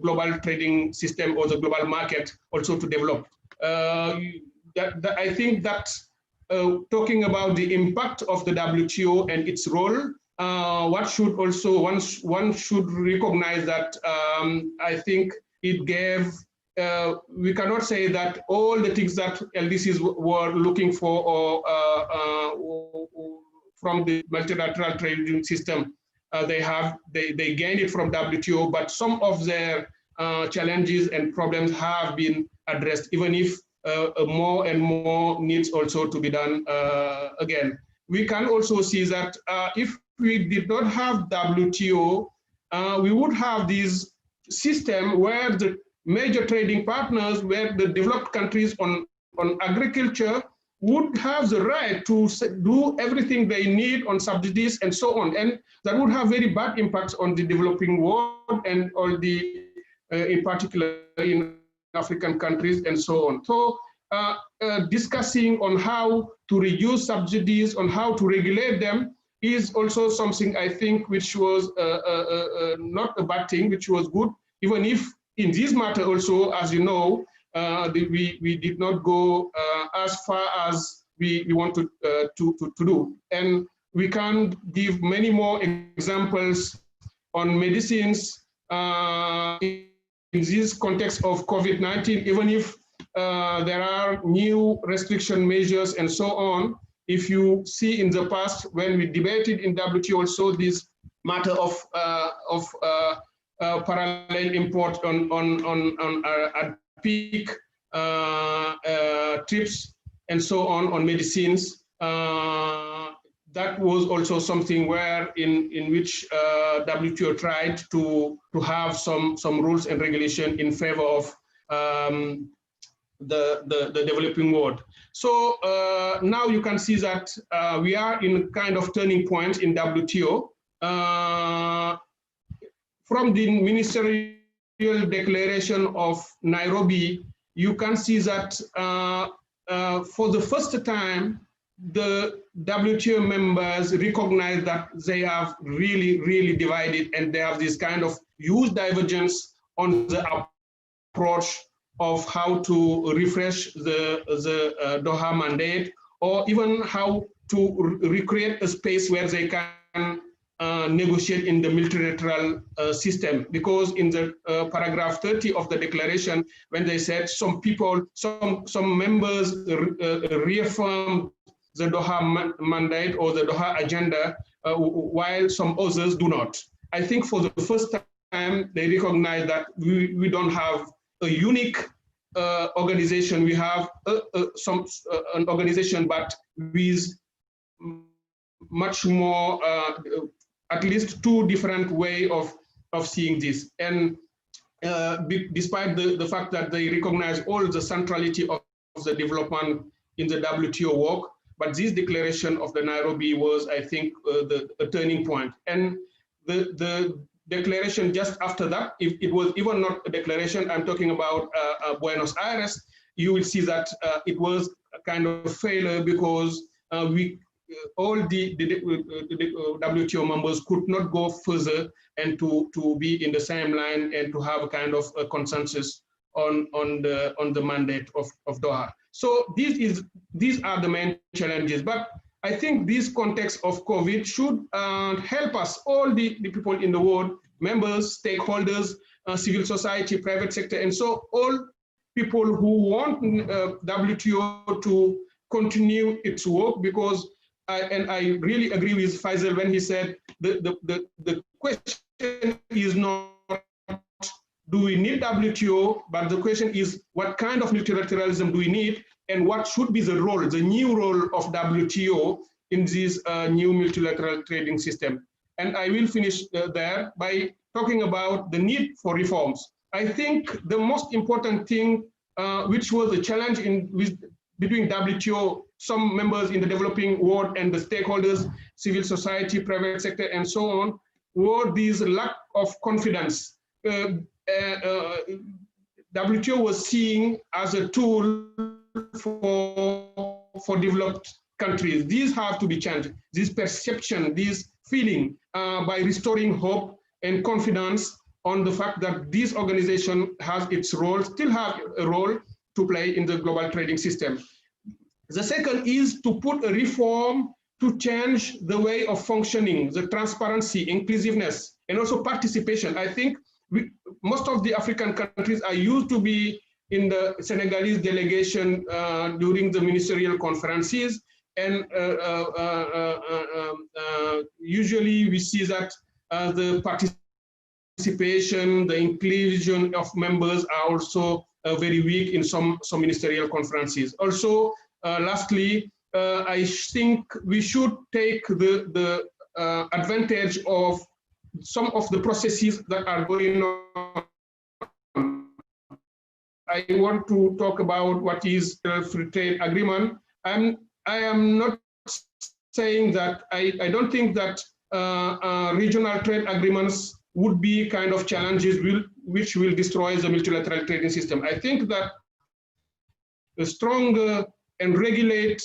global trading system or the global market also to develop. I think that talking about the impact of the WTO and its role, one should recognize that I think it gave, we cannot say that all the things that LDCs were looking for or from the multilateral trading system, they gained it from WTO, but some of their challenges and problems have been addressed, even if more and more needs also to be done again. We can also see that if we did not have WTO, we would have this system where the major trading partners, where the developed countries on agriculture would have the right to do everything they need on subsidies and so on. And that would have very bad impacts on the developing world and all the, in particular in African countries and so on. So discussing on how to reduce subsidies, on how to regulate them is also something I think which was not a bad thing, which was good, even if in this matter also, as you know, we did not go as far as we wanted to do. And we can give many more examples on medicines in this context of COVID-19, even if there are new restriction measures and so on. If you see in the past, when we debated in WTO also this matter of parallel import at peak trips and so on medicines, that was also something where in which WTO tried to have some rules and regulation in favor of the developing world. So now you can see that we are in kind of turning point in WTO. From the ministerial declaration of Nairobi, you can see that for the first time, the WTO members recognize that they have really divided, and they have this kind of huge divergence on the approach of how to refresh the Doha mandate, or even how to recreate a space where they can negotiate in the multilateral system. Because in the paragraph 30 of the declaration, when they said some members reaffirm the Doha mandate or the Doha agenda, while some others do not. I think for the first time, they recognize that we don't have a unique organization. We have an organization, but with much more, at least two different way of seeing this. And despite the fact that they recognize all the centrality of the development in the WTO work, but this declaration of the Nairobi was, I think, the turning point. And the declaration just after that, if it was even not a declaration, I'm talking about Buenos Aires, you will see that it was a kind of failure, because all the WTO members could not go further and to be in the same line and to have a kind of a consensus on the mandate of Doha. So these are the main challenges. But I think this context of COVID should help us, all the people in the world, members, stakeholders, civil society, private sector, and so all people who want WTO to continue its work, because and I really agree with Faizel when he said the question is not do we need WTO, but the question is what kind of multilateralism do we need, and what should be the role, the new role of WTO in this new multilateral trading system. And I will finish there by talking about the need for reforms. I think the most important thing, which was a challenge between WTO, some members in the developing world and the stakeholders, civil society, private sector, and so on, were this lack of confidence. WTO was seen as a tool for developed countries. These have to be changed. This perception, this feeling, by restoring hope and confidence on the fact that this organization has its role, still have a role to play in the global trading system. The second is to put a reform to change the way of functioning, the transparency, inclusiveness, and also participation. I think most of the African countries are used to be in the Senegalese delegation during the ministerial conferences, and usually we see that the participation, the inclusion of members are also very weak in some ministerial conferences. Also, lastly, I think we should take the advantage of some of the processes that are going on. I want to talk about what is the free trade agreement. I am not saying that I don't think that regional trade agreements would be kind of challenges which will destroy the multilateral trading system. I think that the stronger and regulate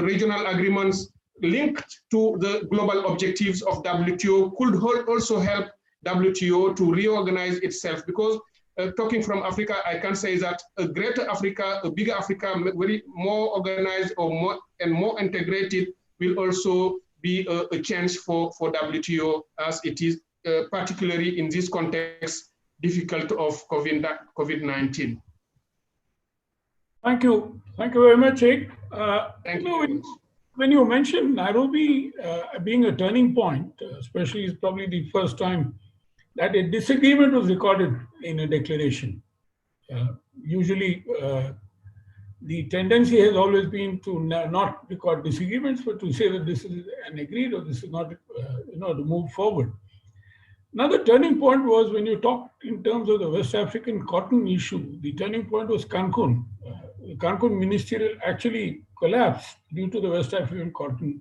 regional agreements linked to the global objectives of WTO could also help WTO to reorganize itself, because talking from Africa, I can say that a greater Africa, a bigger Africa, very more organized or more integrated will also be a chance for WTO, as it is particularly in this context difficult of COVID-19. Thank you. Thank you very much, Cheikh. Thank you. When you mentioned Nairobi being a turning point, especially it's probably the first time that a disagreement was recorded in a declaration. Usually, the tendency has always been to not record disagreements, but to say that this is an agreed or this is not, to move forward. Another turning point was when you talked in terms of the West African cotton issue. The turning point was Cancun. The Cancun ministerial actually collapsed due to the West African cotton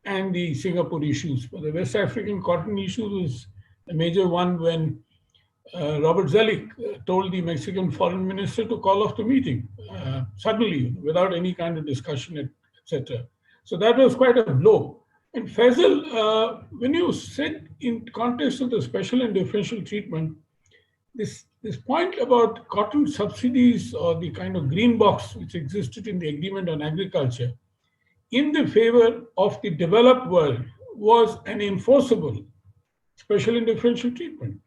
and the Singapore issues. But the West African cotton issue was a major one when Robert Zoellick told the Mexican foreign minister to call off the meeting suddenly, without any kind of discussion, etc. So that was quite a blow. And Faizel, when you said in context of the special and differential treatment, this point about cotton subsidies or the kind of green box which existed in the agreement on agriculture in the favor of the developed world was an enforceable special and differential treatment.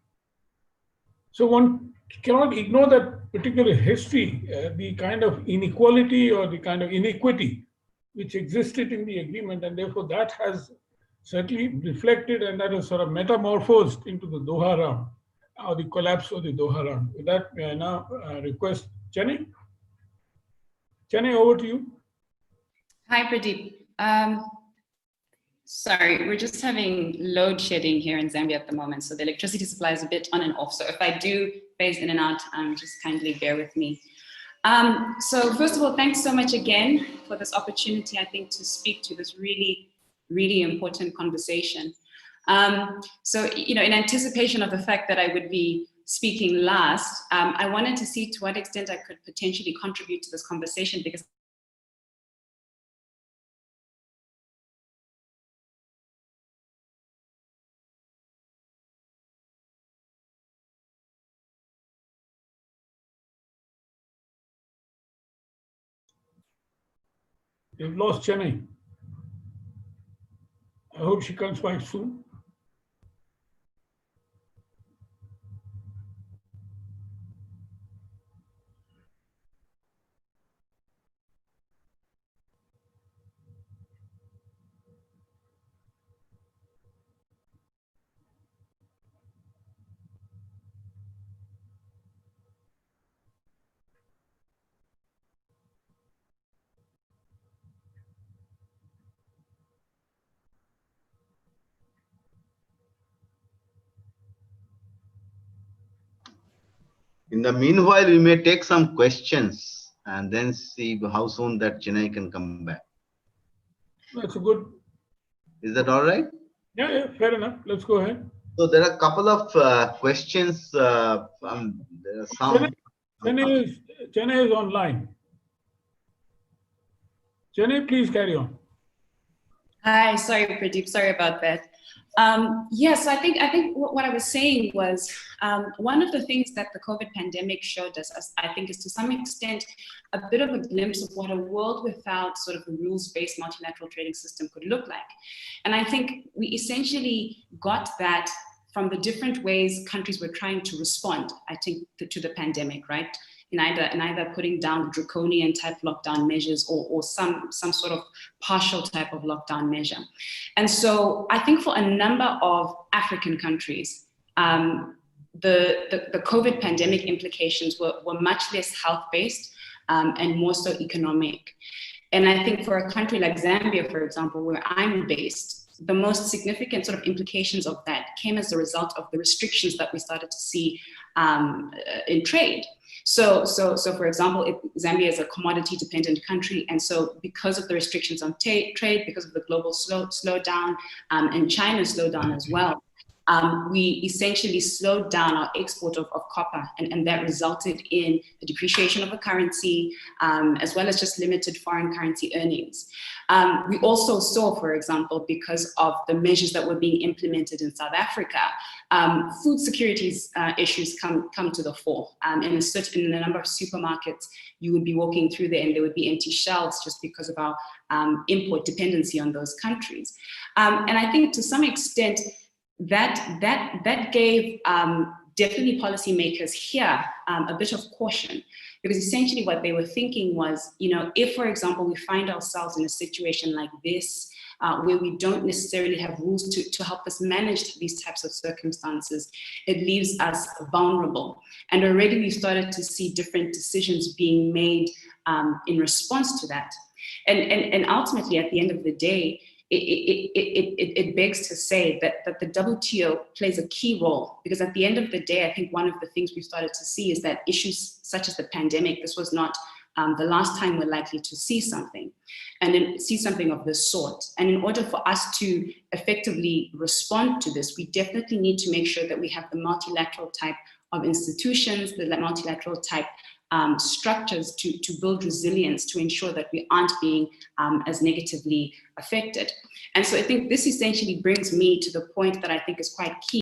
So one cannot ignore that particular history, the kind of inequality or the kind of inequity which existed in the agreement, and therefore that has certainly reflected and that has sort of metamorphosed into the Doha round, or the collapse of the Doha round. With that, may I now request Chenai? Chenai, over to you. Hi, Pradeep. Sorry, we're just having load shedding here in Zambia at the moment, so the electricity supply is a bit on and off. So if I do phase in and out, just kindly bear with me. So first of all, thanks so much again for this opportunity, I think, to speak to this really, really important conversation. So, in anticipation of the fact that I would be speaking last, I wanted to see to what extent I could potentially contribute to this conversation, because We've lost Chenai. I hope she comes back soon. In the meanwhile, we may take some questions and then see how soon that Chenai can come back. That's a good. Is that all right? Yeah, yeah, fair enough. Let's go ahead. So there are a couple of questions. There are some. Chenai is online. Chenai, please carry on. Hi, sorry, Pradeep, sorry about that. So I think what I was saying was one of the things that the COVID pandemic showed us, I think, is to some extent a bit of a glimpse of what a world without sort of a rules-based multilateral trading system could look like. And I think we essentially got that from the different ways countries were trying to respond, I think, to the pandemic, right? In either putting down draconian type lockdown measures or some sort of partial type of lockdown measure. And so I think for a number of African countries, the COVID pandemic implications were much less health-based and more so economic. And I think for a country like Zambia, for example, where I'm based, the most significant sort of implications of that came as a result of the restrictions that we started to see in trade. So for example, Zambia is a commodity dependent country. And so because of the restrictions on trade, because of the global slowdown and China's slowdown as well, we essentially slowed down our export of copper, and that resulted in the depreciation of the currency, as well as just limited foreign currency earnings. We also saw, for example, because of the measures that were being implemented in South Africa, food securities issues come to the fore. In a number of supermarkets, you would be walking through there and there would be empty shelves just because of our import dependency on those countries. And I think to some extent, that gave definitely policymakers here a bit of caution, because essentially what they were thinking was, if, for example, we find ourselves in a situation like this, where we don't necessarily have rules to help us manage these types of circumstances, it leaves us vulnerable. And already we started to see different decisions being made in response to that. And ultimately, at the end of the day, it begs to say that the WTO plays a key role, because at the end of the day, I think one of the things we've started to see is that issues such as the pandemic, this was not the last time we're likely to see something, and then see something of this sort. And in order for us to effectively respond to this, we definitely need to make sure that we have the multilateral type of institutions, the multilateral type structures to build resilience, to ensure that we aren't being as negatively affected. And so I think this essentially brings me to the point that I think is quite key.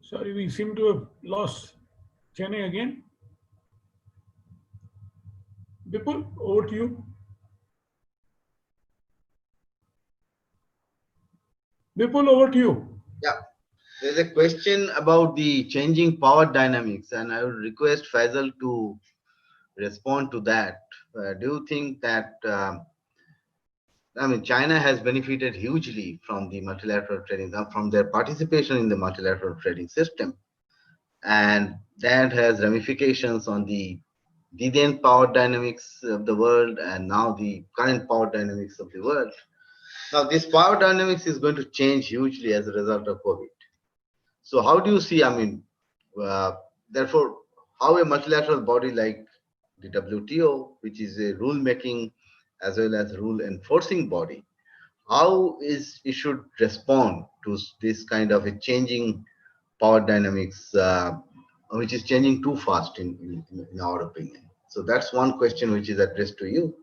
Sorry, we seem to have lost Chenai again. Bipul, over to you. Bipul, over to you. Yeah, there's a question about the changing power dynamics, and I would request Faizel to respond to that. Do you think that, China has benefited hugely from the multilateral trading, from their participation in the multilateral trading system, and that has ramifications on the then power dynamics of the world and now the current power dynamics of the world. Now, this power dynamics is going to change hugely as a result of COVID. So how do you see, therefore, how a multilateral body like the WTO, which is a rule-making as well as rule enforcing body, how it should respond to this kind of a changing power dynamics, which is changing too fast in our opinion? So that's one question which is addressed to you.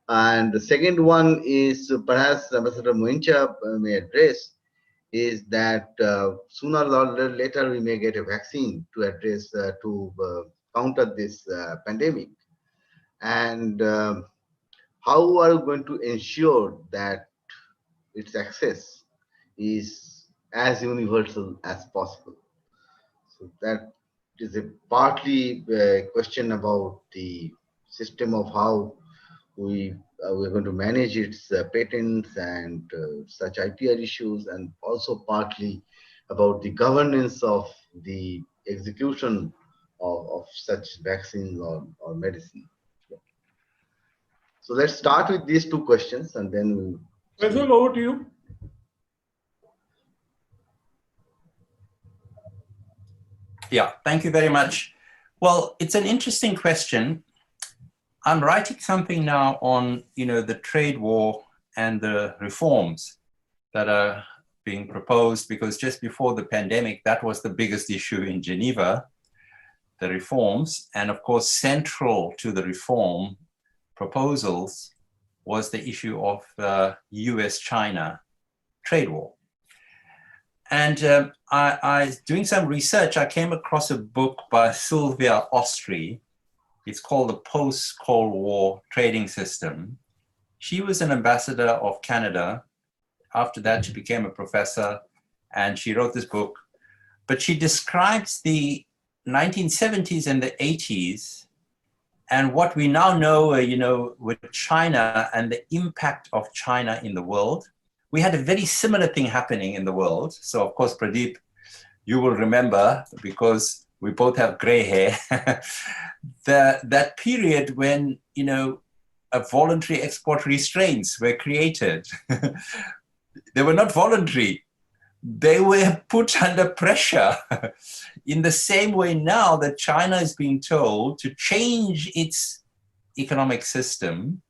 And the second one is perhaps Ambassador Mwencha may address, is that sooner or later we may get a vaccine to address, to counter this pandemic. And how are you going to ensure that its access is as universal as possible? So that is a partly question about the system of how we're going to manage its patents and such IPR issues, and also partly about the governance of the execution of such vaccines or medicine. So let's start with these two questions and then we'll. Faizel, over to you. Yeah, thank you very much. Well, it's an interesting question. I'm writing something now on, the trade war and the reforms that are being proposed, because just before the pandemic, that was the biggest issue in Geneva, the reforms. And of course, central to the reform proposals was the issue of the US-China trade war. And I doing some research, I came across a book by Sylvia Ostry. It's called The Post-Cold War Trading System. She was an ambassador of Canada. After that, she became a professor and she wrote this book. But she describes the 1970s and the 80s and what we now know, with China and the impact of China in the world. We had a very similar thing happening in the world. So of course, Pradeep, you will remember, because we both have gray hair, that period when, voluntary export restraints were created. They were not voluntary. They were put under pressure. In the same way now that China is being told to change its economic system,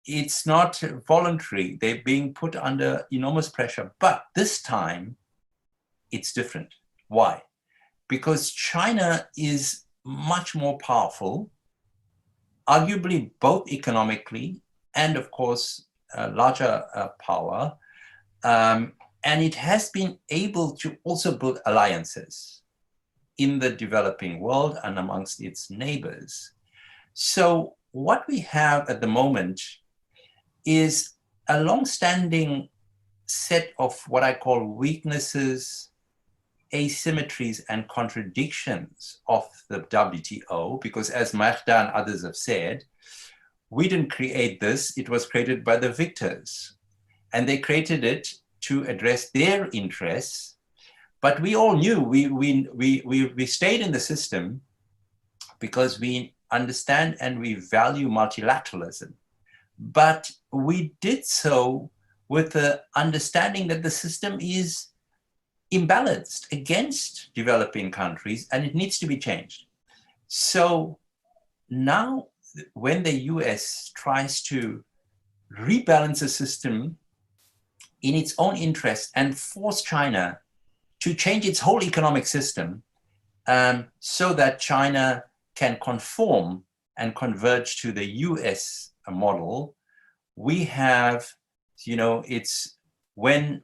it's not voluntary. They're being put under enormous pressure. But this time, it's different. Why? Because China is much more powerful, arguably both economically and, of course, larger power. And it has been able to also build alliances in the developing world and amongst its neighbors. So what we have at the moment is a long-standing set of what I call weaknesses, asymmetries, and contradictions of the WTO, because as Magda and others have said, we didn't create this, it was created by the victors. And they created it to address their interests. But we all knew, we stayed in the system because we understand and we value multilateralism. But we did so with the understanding that the system is imbalanced against developing countries and it needs to be changed. So now when the US tries to rebalance the system in its own interest and force China to change its whole economic system so that China can conform and converge to the US model, we have, it's when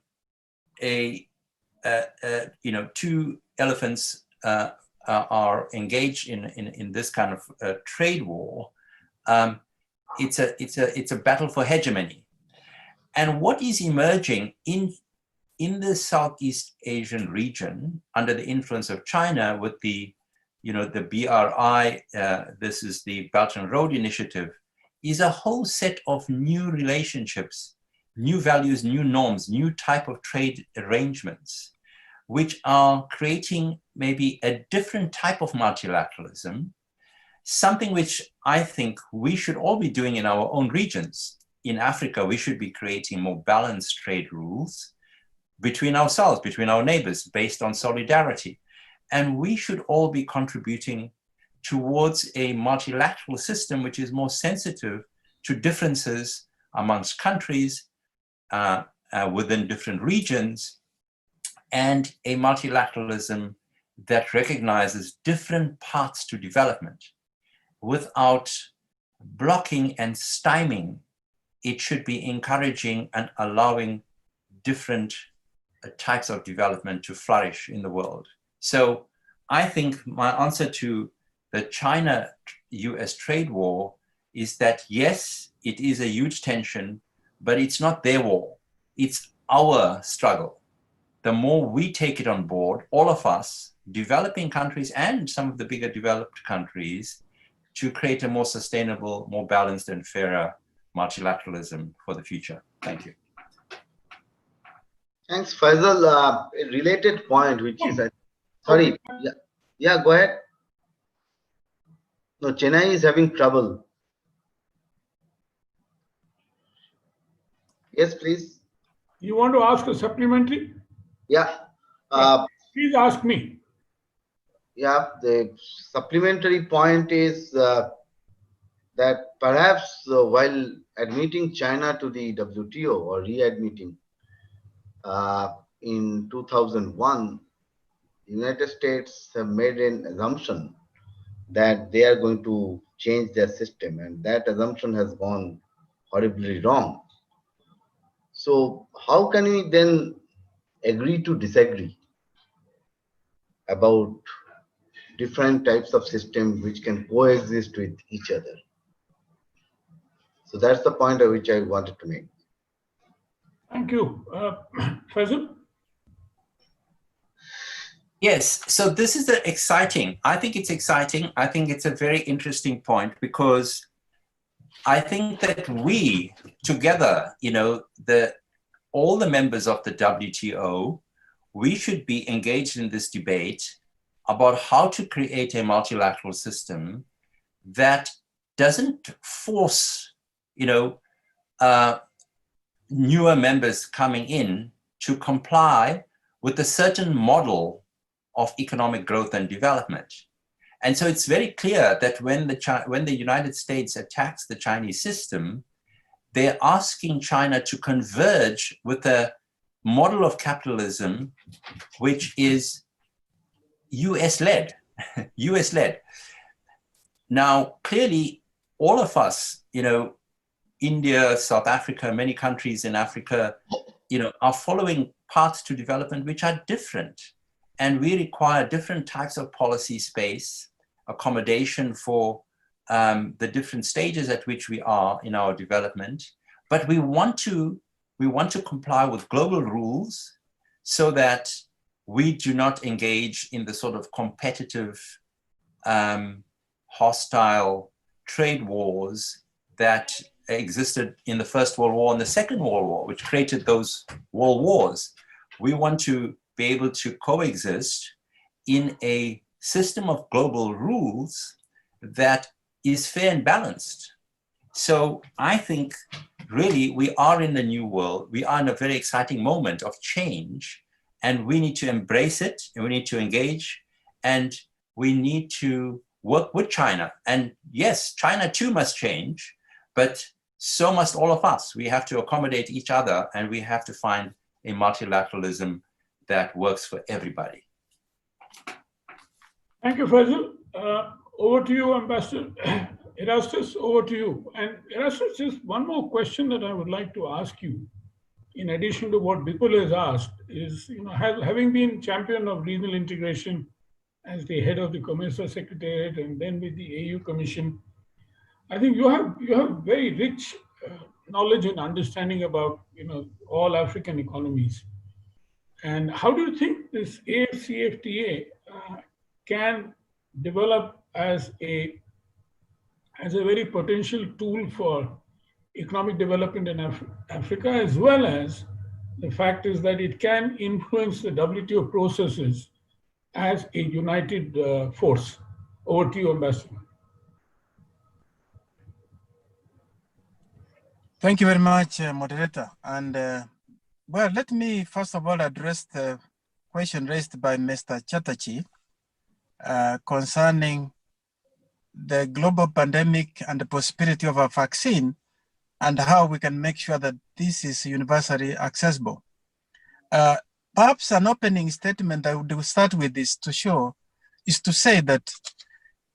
two elephants are engaged in this kind of trade war, it's a battle for hegemony. And what is emerging in the Southeast Asian region under the influence of China with the BRI, this is the Belt and Road Initiative, is a whole set of new relationships, new values, new norms, new type of trade arrangements, which are creating maybe a different type of multilateralism, something which I think we should all be doing in our own regions. In Africa, we should be creating more balanced trade rules between ourselves, between our neighbors, based on solidarity. And we should all be contributing towards a multilateral system which is more sensitive to differences amongst countries, within different regions, and a multilateralism that recognizes different paths to development without blocking and stymieing. It should be encouraging and allowing different types of development to flourish in the world. So I think my answer to the China-US trade war is that, yes, it is a huge tension, but it's not their war. It's our struggle. The more we take it on board, all of us, developing countries and some of the bigger developed countries, to create a more sustainable, more balanced and fairer multilateralism for the future. Thank you. Thanks, Faisal. A related point, which is, sorry. Yeah. Yeah, go ahead. No, Chennai is having trouble. Yes, please. You want to ask a supplementary? Yeah. Please ask me. Yeah, the supplementary point is that perhaps while admitting China to the WTO or readmitting in 2001, United States have made an assumption that they are going to change their system, and that assumption has gone horribly wrong. So how can we then agree to disagree about different types of systems which can coexist with each other? So that's the point at which I wanted to make. Thank you. Faizel? Yes, so this is exciting. I think it's exciting. I think it's a very interesting point because I think that we together, all the members of the WTO, we should be engaged in this debate about how to create a multilateral system that doesn't force, newer members coming in to comply with a certain model of economic growth and development. And so it's very clear that when the United States attacks the Chinese system, they're asking China to converge with a model of capitalism which is US-led, US-led. Now, clearly, all of us, India, South Africa, many countries in Africa, are following paths to development which are different. And we require different types of policy space, accommodation for the different stages at which we are in our development. But we want to comply with global rules so that we do not engage in the sort of competitive, hostile trade wars that existed in the First World War and the Second World War, which created those world wars. We want to be able to coexist in a system of global rules that is fair and balanced. So I think really we are in a new world. We are in a very exciting moment of change, and we need to embrace it, and we need to engage, and we need to work with China. And yes, China too must change, but so must all of us. We have to accommodate each other, and we have to find a multilateralism that works for everybody. Thank you, Faizel. Over to you, Ambassador. Erastus, over to you. And Erastus, just one more question that I would like to ask you, in addition to what Bipul has asked, is, having been champion of regional integration as the head of the COMESA Secretariat and then with the AU Commission, I think you have very rich knowledge and understanding about all African economies. And how do you think this AFCFTA can develop as a very potential tool for economic development in Africa, as well as the fact is that it can influence the WTO processes as a united force? Over to you, Ambassador. Thank you very much, moderator. And well, let me first of all address the question raised by Mr. Chatterjee concerning the global pandemic and the possibility of a vaccine and how we can make sure that this is universally accessible. Perhaps an opening statement I would start with is to say that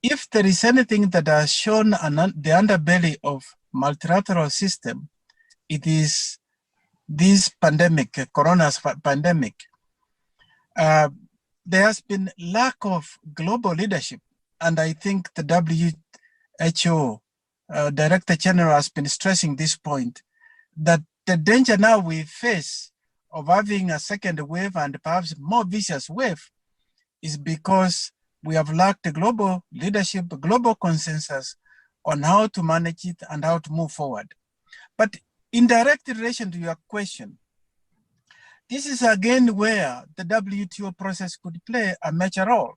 if there is anything that has shown the underbelly of multilateral system, it is this pandemic, corona's pandemic. There has been lack of global leadership, and I think the WHO Director General has been stressing this point, that the danger now we face of having a second wave and perhaps more vicious wave is because we have lacked global leadership, global consensus on how to manage it and how to move forward. But in direct relation to your question, this is again where the WTO process could play a major role.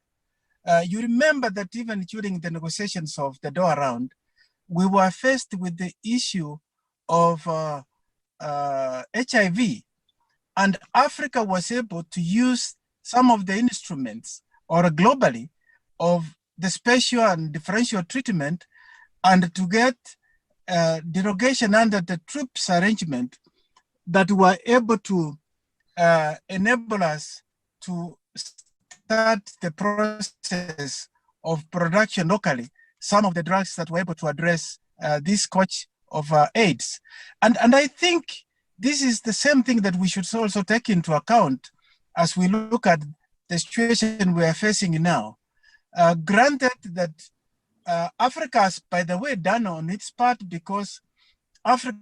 You remember that even during the negotiations of the Doha round, we were faced with the issue of HIV, and Africa was able to use some of the instruments, or globally, of the special and differential treatment, and to get derogation under the TRIPS arrangement that were able to enable us to start the process of production locally, some of the drugs that were able to address this scourge of AIDS. And I think this is the same thing that we should also take into account as we look at the situation we are facing now. Granted that Africa has, by the way, done on its part, because Africa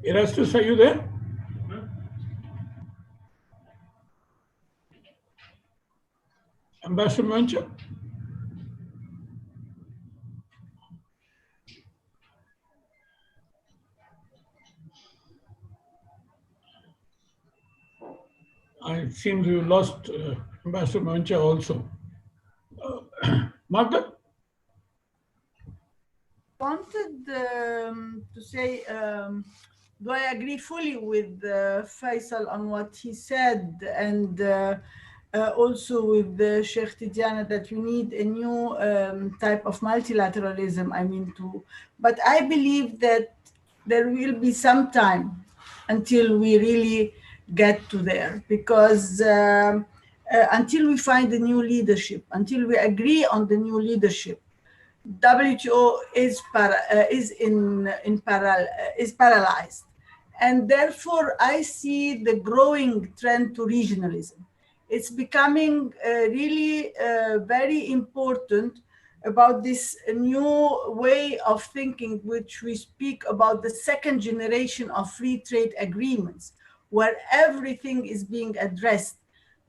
Erastus, are you there? Ambassador Mwencha? It seems we lost Ambassador Mwencha also. Magda? Wanted to say, do I agree fully with Faisal on what he said, and also with Sheikh Tidiane that we need a new type of multilateralism. But I believe that there will be some time until we really get to there, because until we find a new leadership, until we agree on the new leadership, WTO is paralyzed, and therefore I see the growing trend to regionalism. It's becoming really very important about this new way of thinking, which we speak about the second generation of free trade agreements, where everything is being addressed.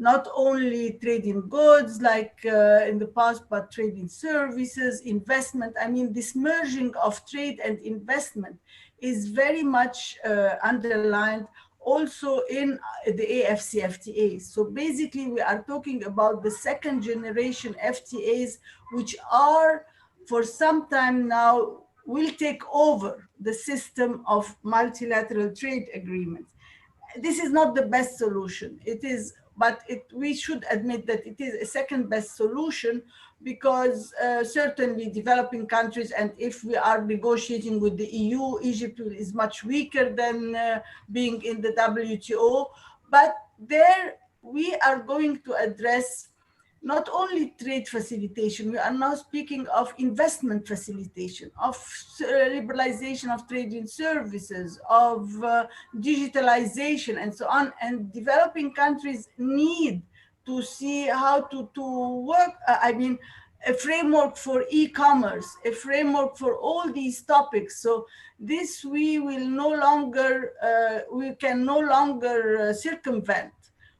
Not only trade in goods like in the past, but trade in services, investment. This merging of trade and investment is very much underlined also in the AFCFTAs. So basically, we are talking about the second generation FTAs, which are for some time now will take over the system of multilateral trade agreements. This is not the best solution. It is, but we should admit that it is a second best solution, because certainly developing countries, and if we are negotiating with the EU, Egypt is much weaker than being in the WTO. But there we are going to address not only trade facilitation, we are now speaking of investment facilitation, of liberalization of trade in services, of digitalization, and so on. And developing countries need to see how to work, a framework for e-commerce, a framework for all these topics. So this we will no longer, we can no longer circumvent.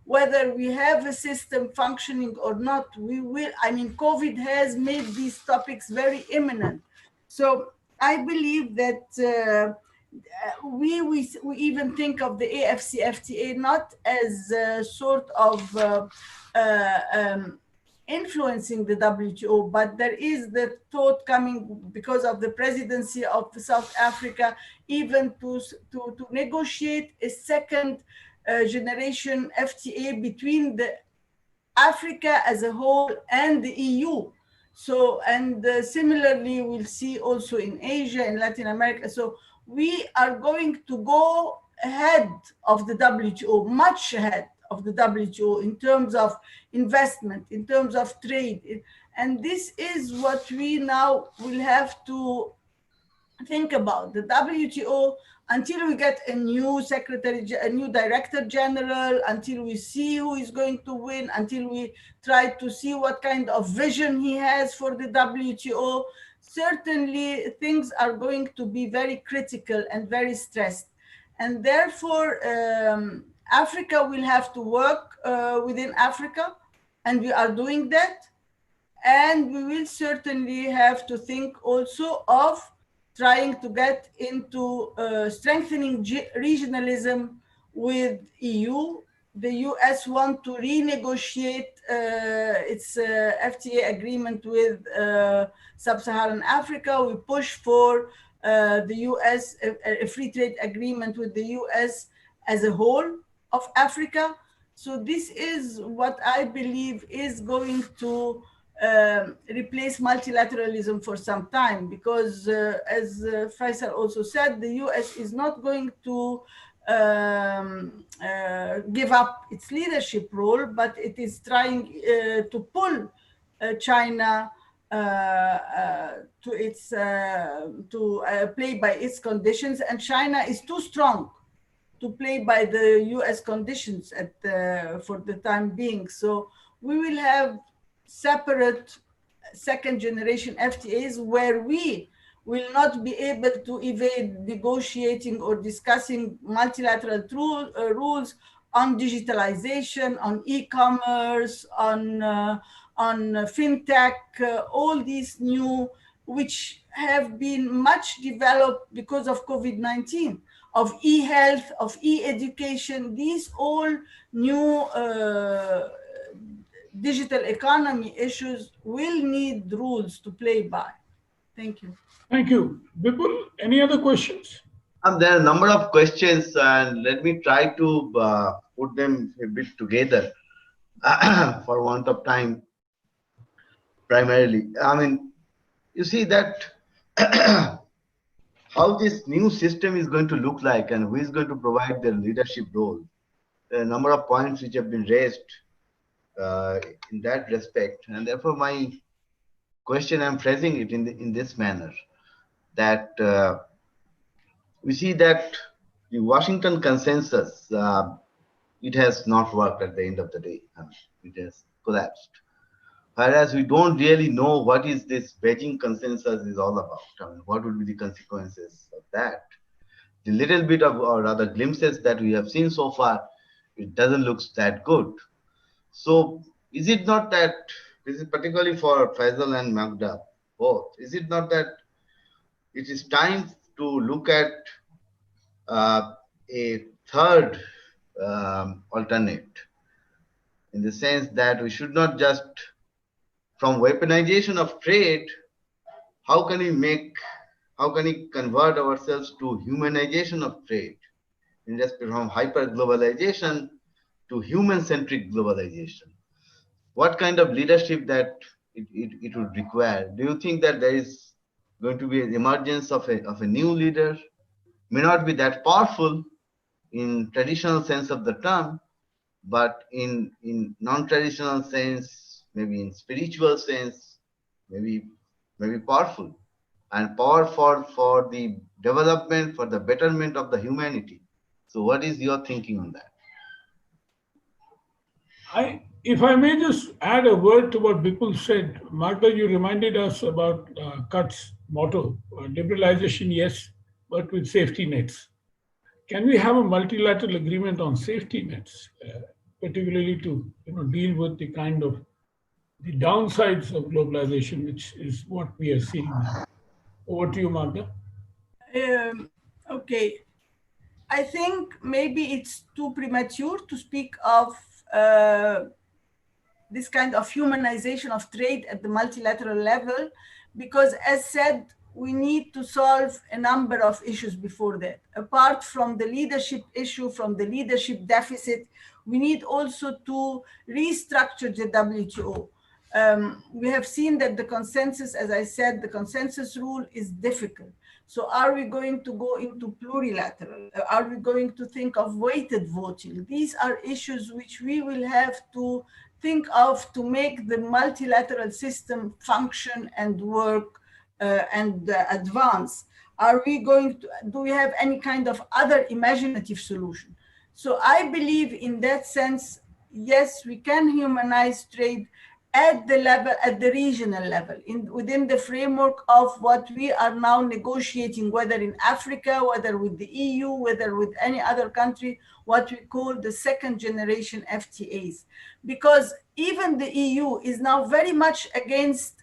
Whether we have a system functioning or not, we will, COVID has made these topics very imminent. So I believe that we even think of the AFCFTA not as a sort of influencing the WTO, but there is the thought coming because of the presidency of South Africa, even to negotiate a second generation FTA between the Africa as a whole and the EU. So, and similarly, we'll see also in Asia and Latin America. So we are going to go ahead of the WTO, much ahead of the WTO in terms of investment, in terms of trade. And this is what we now will have to think about. The WTO, until we get a new a new director general, until we see who is going to win, until we try to see what kind of vision he has for the WTO, certainly things are going to be very critical and very stressed. And therefore, Africa will have to work within Africa, and we are doing that. And we will certainly have to think also of trying to get into strengthening regionalism with EU. The US want to renegotiate its FTA agreement with Sub-Saharan Africa. We push for the US, a free trade agreement with the US as a whole of Africa. So this is what I believe is going to replace multilateralism for some time, because as Faisal also said, the US is not going to give up its leadership role, but it is trying to pull China to its to play by its conditions, and China is too strong to play by the US conditions for the time being. So we will have separate second generation FTAs where we will not be able to evade negotiating or discussing multilateral rules on digitalization, on e-commerce, on fintech, all these new, which have been much developed because of COVID-19, of e-health, of e-education. These all new digital economy issues will need rules to play by. Thank you. Thank you. Vipul, any other questions? There are a number of questions, and let me try to put them a bit together for want of time. Primarily, I mean, you see that how this new system is going to look like and who is going to provide the leadership role. There are a number of points which have been raised in that respect, and therefore my question, I'm phrasing it in this manner, that we see that the Washington consensus, it has not worked at the end of the day. It has collapsed. Whereas we don't really know what is this Beijing consensus is all about. I mean, what would be the consequences of that? The little bit of, or rather glimpses that we have seen so far, it doesn't look that good. So is it not that, this is particularly for Faizel and Magda both, is it not that it is time to look at a third alternate, in the sense that we should not just, from weaponization of trade, how can we convert ourselves to humanization of trade, in respect from hyper-globalization to human-centric globalization? What kind of leadership that it would require? Do you think that there is going to be an emergence of a new leader? May not be that powerful in traditional sense of the term, but in non-traditional sense, maybe in spiritual sense, maybe powerful, and power for the development, for the betterment of the humanity. So what is your thinking on that? If I may just add a word to what Vipul said, Magda, you reminded us about CUT's motto, liberalization, yes, but with safety nets. Can we have a multilateral agreement on safety nets, particularly to deal with the kind of the downsides of globalization, which is what we are seeing now? Over to you, Magda. Okay. I think maybe it's too premature to speak of this kind of humanization of trade at the multilateral level, because as said, we need to solve a number of issues before that. Apart from the leadership issue, from the leadership deficit, we need also to restructure the WTO. We have seen that the consensus, as I said, the consensus rule is difficult. So are we going to go into plurilateral? Are we going to think of weighted voting? These are issues which we will have to think of to make the multilateral system function and work and advance. Are we going to, do we have any kind of other imaginative solution? So I believe in that sense, yes, we can humanize trade at the level, at the regional level, within the framework of what we are now negotiating, whether in Africa, whether with the EU, whether with any other country, what we call the second generation FTAs. Because even the EU is now very much against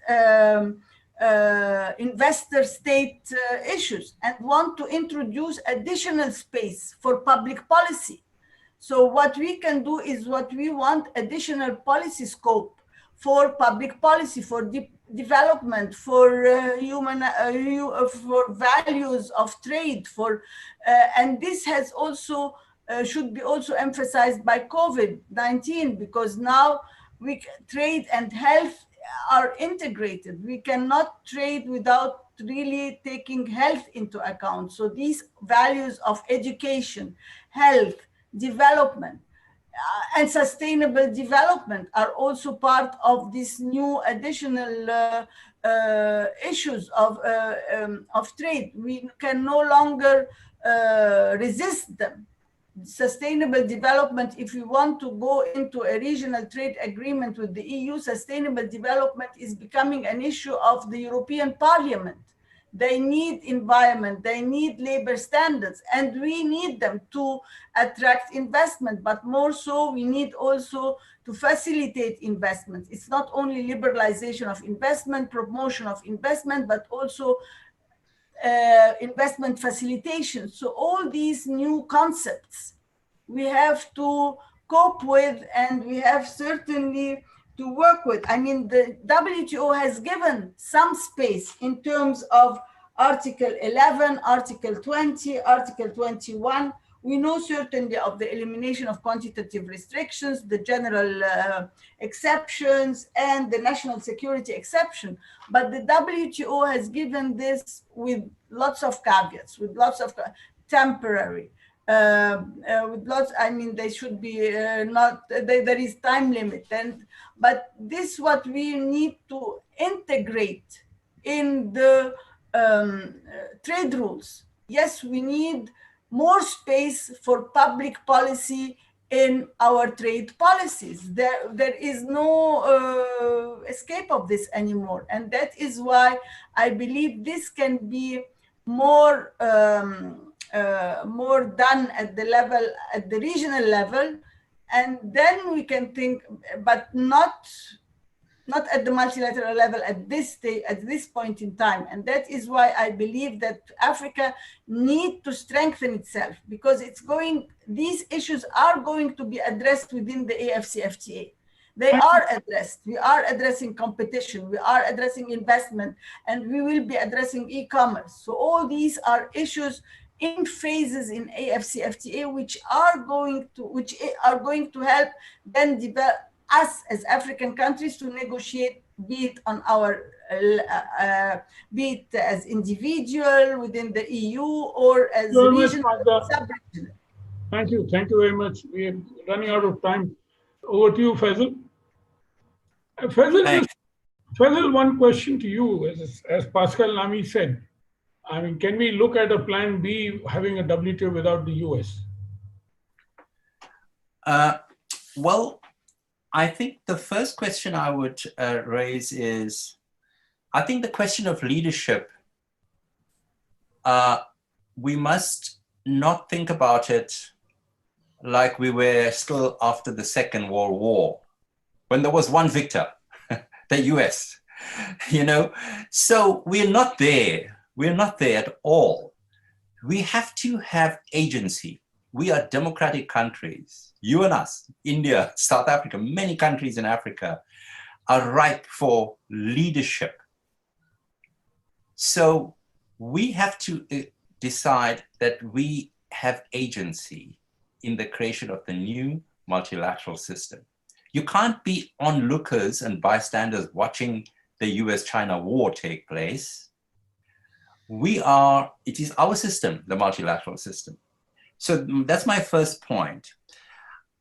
investor state issues and want to introduce additional space for public policy. So what we can do is what we want additional policy scope for public policy, for development, for for values of trade, for and this has also should be also emphasized by COVID-19, because now trade and health are integrated. We cannot trade without really taking health into account. So these values of education, health, development, and sustainable development are also part of this new additional issues of trade. We can no longer resist them. Sustainable development, if we want to go into a regional trade agreement with the EU, sustainable development is becoming an issue of the European Parliament. They need environment, they need labor standards, and we need them to attract investment, but more so we need also to facilitate investment. It's not only liberalization of investment, promotion of investment, but also investment facilitation. So all these new concepts we have to cope with, and we have certainly to work with. I mean, the WTO has given some space in terms of Article 11, Article 20, Article 21. We know certainly of the elimination of quantitative restrictions, the general exceptions, and the national security exception. But the WTO has given this with lots of caveats, with lots of temporary, with lots, I mean, they should be there is time limit. But this what we need to integrate in the trade rules. Yes, we need more space for public policy in our trade policies. There is no escape of this anymore. And that is why I believe this can be more more done at the level, at the regional level, and then we can think, but not at the multilateral level at this stage, at this point in time. And that is why I believe that Africa needs to strengthen itself, because these issues are going to be addressed within the AFCFTA. They are addressed. We are addressing competition, we are addressing investment, and we will be addressing e-commerce. So all these are issues in phases in AFCFTA, which are going to help then develop us as African countries to negotiate, be it on our, be it as individual within the EU or as regional. Thank you very much. We are running out of time. Over to you, Faizel. Faizel, one question to you, as Pascal Lamy said. I mean, can we look at a plan B having a WTO without the US? Well, I think the first question I would raise is, I think the question of leadership, we must not think about it like we were still after the Second World War, when there was one victor, the US, you know? So we're not there. We're not there at all. We have to have agency. We are democratic countries. You and us, India, South Africa, many countries in Africa are ripe for leadership. So we have to decide that we have agency in the creation of the new multilateral system. You can't be onlookers and bystanders watching the US-China war take place. It is our system, the multilateral system. So that's my first point.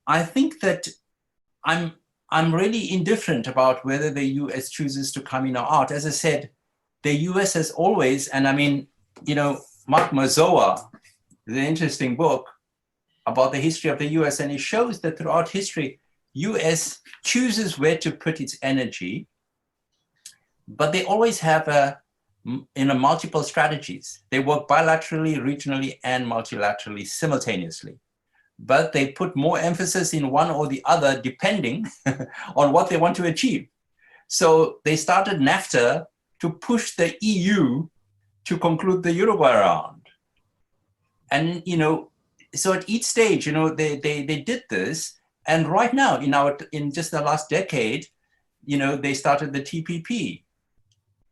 I think that I'm really indifferent about whether the US chooses to come in or out. As I said, the US has always, and I mean, Mark Mazoa, is an interesting book about the history of the US, and it shows that throughout history, US chooses where to put its energy, but they always have multiple strategies. They work bilaterally, regionally, and multilaterally simultaneously. But they put more emphasis in one or the other depending on what they want to achieve. So they started NAFTA to push the EU to conclude the Uruguay round. And, so at each stage, they did this. And right now, in just the last decade, they started the TPP.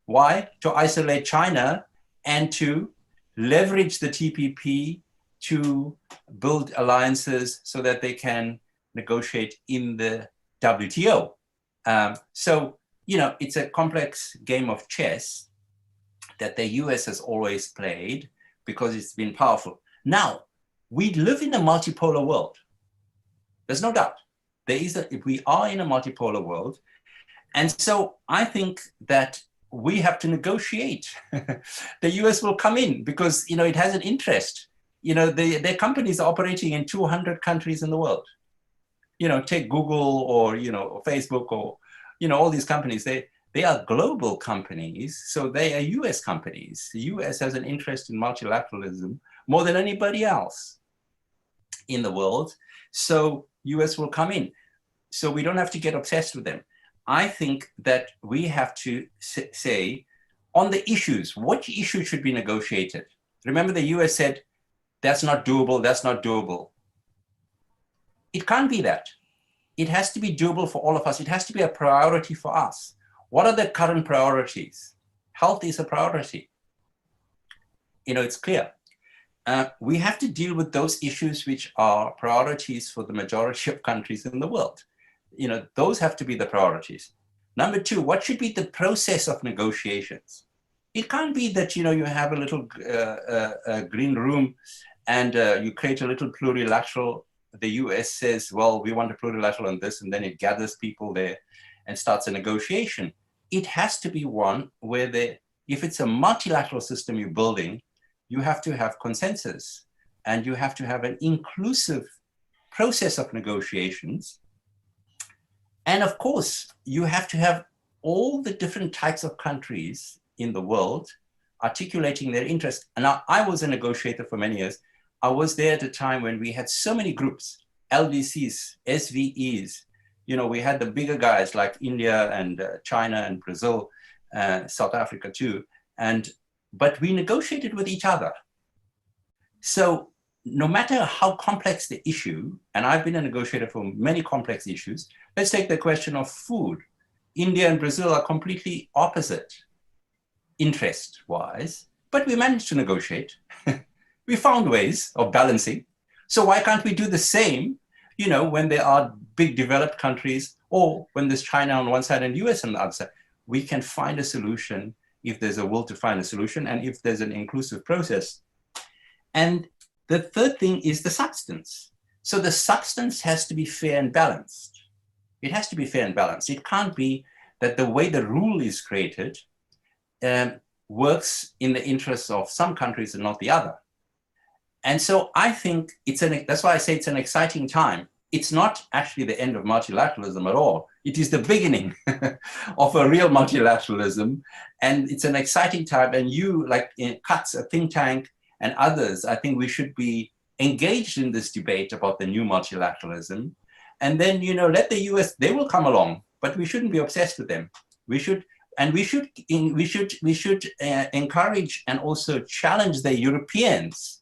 Why? To isolate China and to leverage the TPP to build alliances so that they can negotiate in the WTO. So, it's a complex game of chess that the US has always played because it's been powerful. Now, we live in a multipolar world. There's no doubt. We are in a multipolar world. And so I think that we have to negotiate. The US will come in because, it has an interest. Their companies are operating in 200 countries in the world. Take Google or, or Facebook or, all these companies, they are global companies. So they are US companies. The US has an interest in multilateralism more than anybody else in the world. So US will come in. So we don't have to get obsessed with them. I think that we have to say on the issues, what issues should be negotiated? Remember the US said, that's not doable, that's not doable. It can't be that. It has to be doable for all of us. It has to be a priority for us. What are the current priorities? Health is a priority. It's clear. We have to deal with those issues which are priorities for the majority of countries in the world. Those have to be the priorities. Number two, what should be the process of negotiations? It can't be that, you have a little green room and you create a little plurilateral. The US says, well, we want a plurilateral on this, and then it gathers people there and starts a negotiation. It has to be one where if it's a multilateral system you're building, you have to have consensus and you have to have an inclusive process of negotiations. And of course, you have to have all the different types of countries in the world articulating their interests. And now, I was a negotiator for many years. I was there at a time when we had so many groups, LDCs, SVEs. We had the bigger guys like India and China and Brazil, South Africa too. But we negotiated with each other. So no matter how complex the issue, and I've been a negotiator for many complex issues, let's take the question of food. India and Brazil are completely opposite interest-wise, but we managed to negotiate. We found ways of balancing. So why can't we do the same, when there are big developed countries, or when there's China on one side and US on the other side? We can find a solution if there's a will to find a solution and if there's an inclusive process. And the third thing is the substance. So the substance has to be fair and balanced. It has to be fair and balanced. It can't be that the way the rule is created works in the interests of some countries and not the other. And so I think that's why I say it's an exciting time. It's not actually the end of multilateralism at all. It is the beginning of a real multilateralism. And it's an exciting time. And you, like in CUTS, a think tank, and others, I think we should be engaged in this debate about the new multilateralism. And then, let the US, they will come along, but we shouldn't be obsessed with them. We should encourage and also challenge the Europeans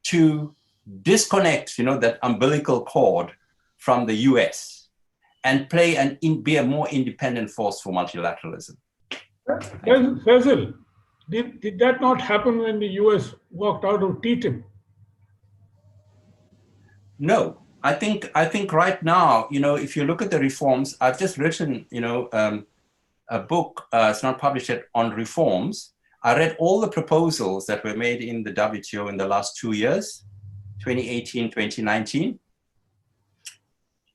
to disconnect, that umbilical cord from the US and play and be a more independent force for multilateralism. Faizel, did that not happen when the US walked out of TTIP? No, I think right now, if you look at the reforms, I've just written, a book, it's not published yet, on reforms. I read all the proposals that were made in the WTO in the last 2 years, 2018, 2019.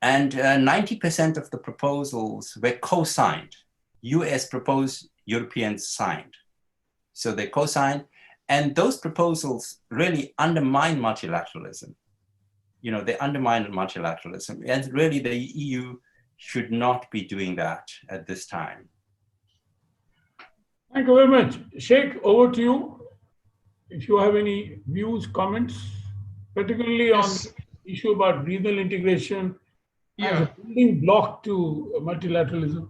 And 90% of the proposals were co-signed. US proposed, Europeans signed. So they co-signed. And those proposals really undermine multilateralism. You know, they undermine multilateralism. And really the EU should not be doing that at this time. Thank you very much. Cheikh, over to you. If you have any views, comments, particularly on Yes. the issue about regional integration as Yeah. a building block to multilateralism.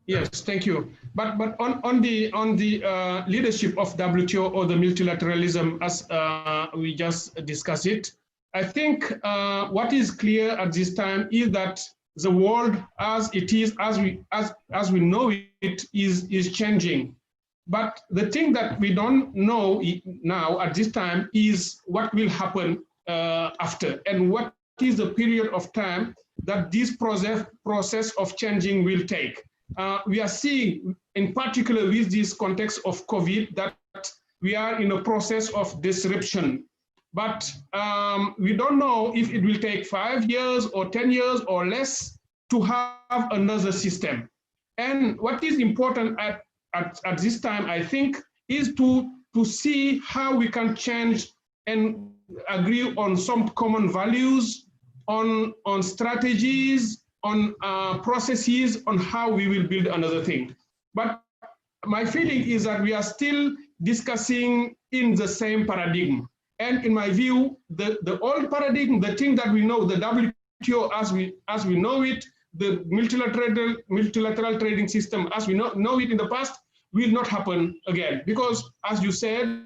Yes, thank you. But on the leadership of WTO or the multilateralism, as we just discussed it, I think what is clear at this time is that the world as it is, as we know it, is changing. But the thing that we don't know now at this time is what will happen after, and what is the period of time that this process of changing will take. We are seeing, in particular with this context of COVID, that we are in a process of disruption. But we don't know if it will take 5 years or 10 years or less to have another system. And what is important at this time, I think, is to see how we can change and agree on some common values, on strategies, on processes, on how we will build another thing. But my feeling is that we are still discussing in the same paradigm. And in my view, the old paradigm, the thing that we know, the WTO as we know it, the multilateral trading system as we know it in the past, will not happen again. Because as you said,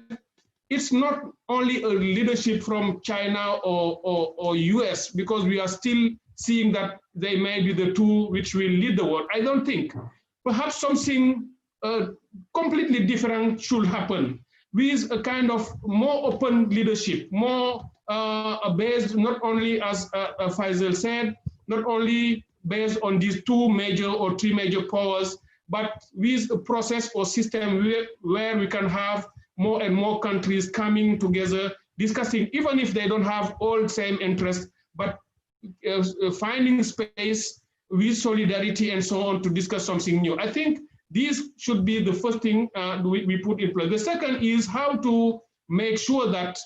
it's not only a leadership from China or US, because we are still seeing that they may be the two which will lead the world. I don't think. Perhaps something completely different should happen with a kind of more open leadership, more based not only, as Faizel said, not only based on these two major or three major powers, but with a process or system where we can have more and more countries coming together, discussing, even if they don't have all the same interests, but finding space with solidarity and so on to discuss something new. I think this should be the first thing we put in place. The second is how to make sure that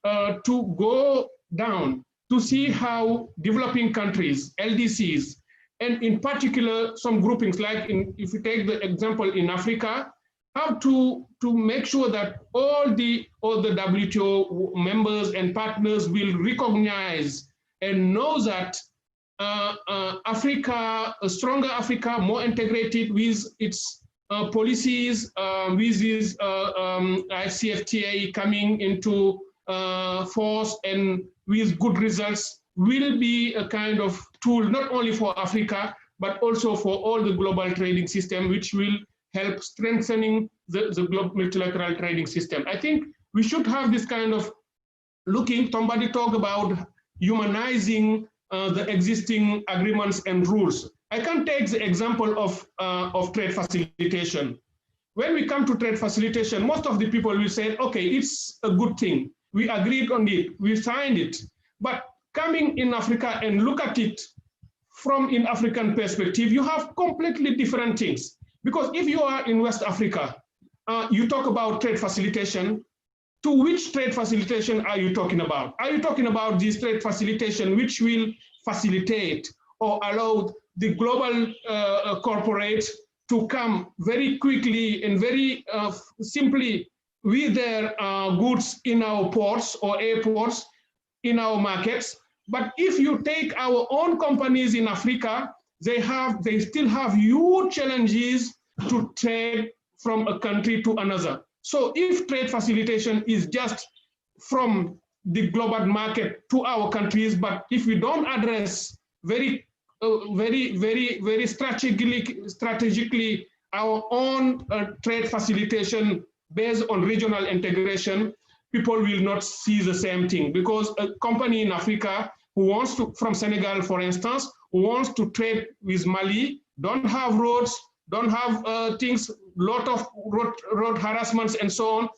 to go down, to see how developing countries, LDCs, and in particular some groupings, like if you take the example in Africa, how to make sure that all the WTO members and partners will recognize and know that Africa, a stronger Africa, more integrated with its policies, with this ICFTA coming into force and with good results, will be a kind of tool not only for Africa, but also for all the global trading system, which will help strengthening the global multilateral trading system. I think we should have this kind of looking, somebody talk about humanizing the existing agreements and rules. I can take the example of trade facilitation. When we come to trade facilitation, most of the people will say, okay, it's a good thing. We agreed on it, we signed it. But coming in Africa and look at it from an African perspective, you have completely different things. Because if you are in West Africa, you talk about trade facilitation. To which trade facilitation are you talking about? Are you talking about this trade facilitation which will facilitate or allow the global corporates to come very quickly and very simply with their goods in our ports or airports, in our markets? But if you take our own companies in Africa, they still have huge challenges to trade from a country to another. So if trade facilitation is just from the global market to our countries, but if we don't address very strategically our own trade facilitation based on regional integration, people will not see the same thing. Because a company in Africa who wants to, from Senegal, for instance, who wants to trade with Mali, don't have roads, don't have things, lot of road harassments and so on,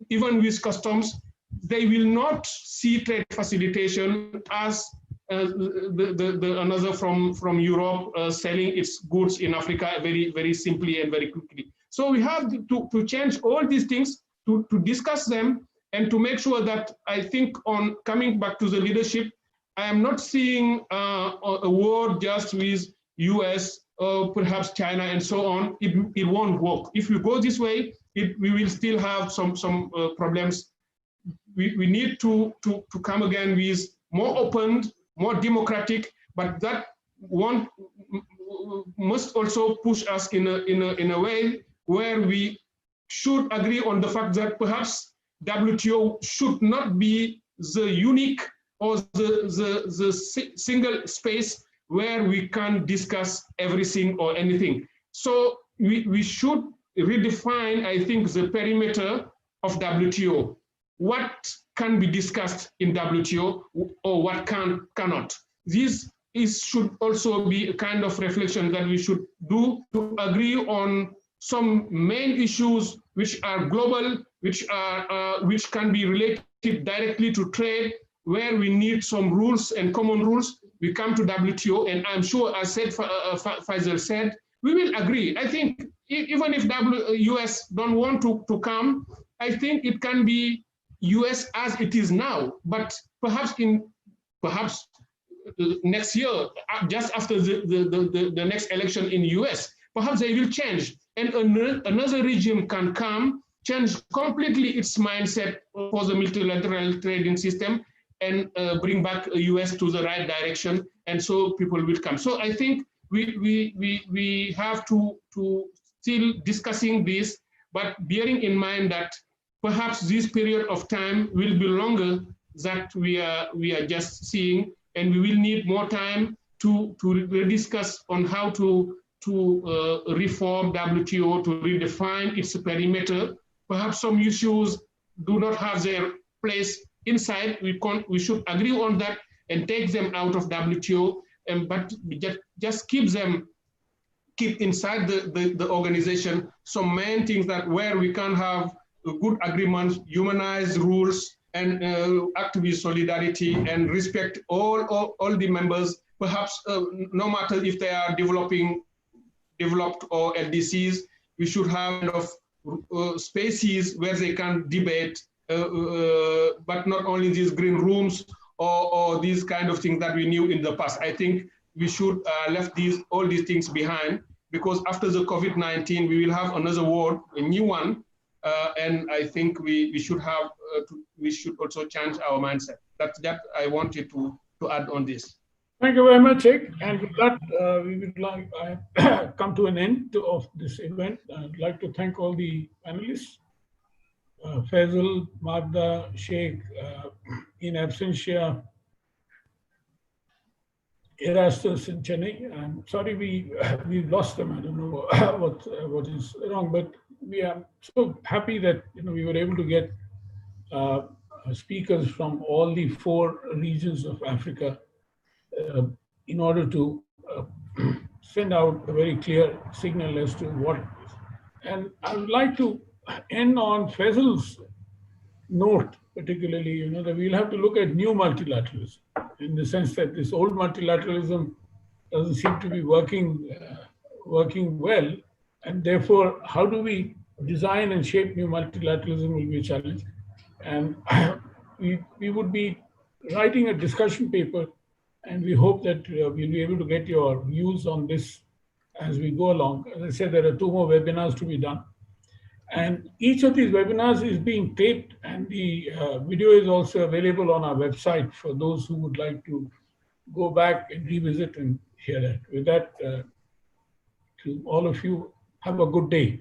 even with customs, they will not see trade facilitation as another from Europe selling its goods in Africa very simply and very quickly. So we have to change all these things to discuss them and to make sure that, I think, on coming back to the leadership, I am not seeing a war just with US or perhaps China and so on. It won't work. If we go this way, we will still have some problems. We need to come again with more open, more democratic, but that one must also push us in a way where we should agree on the fact that perhaps WTO should not be the unique or the single space where we can discuss everything or anything. So we should redefine, I think, the perimeter of WTO. What can be discussed in WTO or what cannot. This should also be a kind of reflection that we should do to agree on some main issues which are global, which can be related directly to trade, where we need some rules and common rules. We come to WTO, and I'm sure, as Faizel said, we will agree. I think even if US don't want to come, I think it can be US as it is now, but perhaps next year, just after the next election in US, perhaps they will change, and another regime can come, change completely its mindset for the multilateral trading system, and bring back US to the right direction, and so people will come. So I think we have to still discussing this, but bearing in mind that perhaps this period of time will be longer that we are just seeing, and we will need more time to discuss on how to reform WTO, to redefine its perimeter. Perhaps some issues do not have their place inside. We should agree on that and take them out of WTO, but just keep inside the organization some main things that where we can have a good agreement, humanized rules, and act with solidarity and respect all the members. Perhaps no matter if they are developed or LDCs, we should have kind of spaces where they can debate, but not only these green rooms or these kind of things that we knew in the past. I think we should left all these things behind, because after the COVID-19, we will have another war, a new one, and I think we should also change our mindset. That I wanted to add on this. Thank you very much, Cheikh. And with that, we would like come to an end of this event. I'd like to thank all the panelists, Faizel, Magda, Cheikh, in absentia, Erastus in Chenai. I'm sorry we lost them. I don't know what is wrong, but we are so happy that we were able to get speakers from all the 4 regions of Africa in order to send out a very clear signal as to what it is. And I would like to end on Faizel's note, particularly, that we'll have to look at new multilateralism, in the sense that this old multilateralism doesn't seem to be working well, and therefore, how do we design and shape new multilateralism will be a challenge. And we would be writing a discussion paper, and we hope that we'll be able to get your views on this as we go along. As I said, there are 2 more webinars to be done. And each of these webinars is being taped, and the video is also available on our website for those who would like to go back and revisit and hear that. With that, to all of you, have a good day.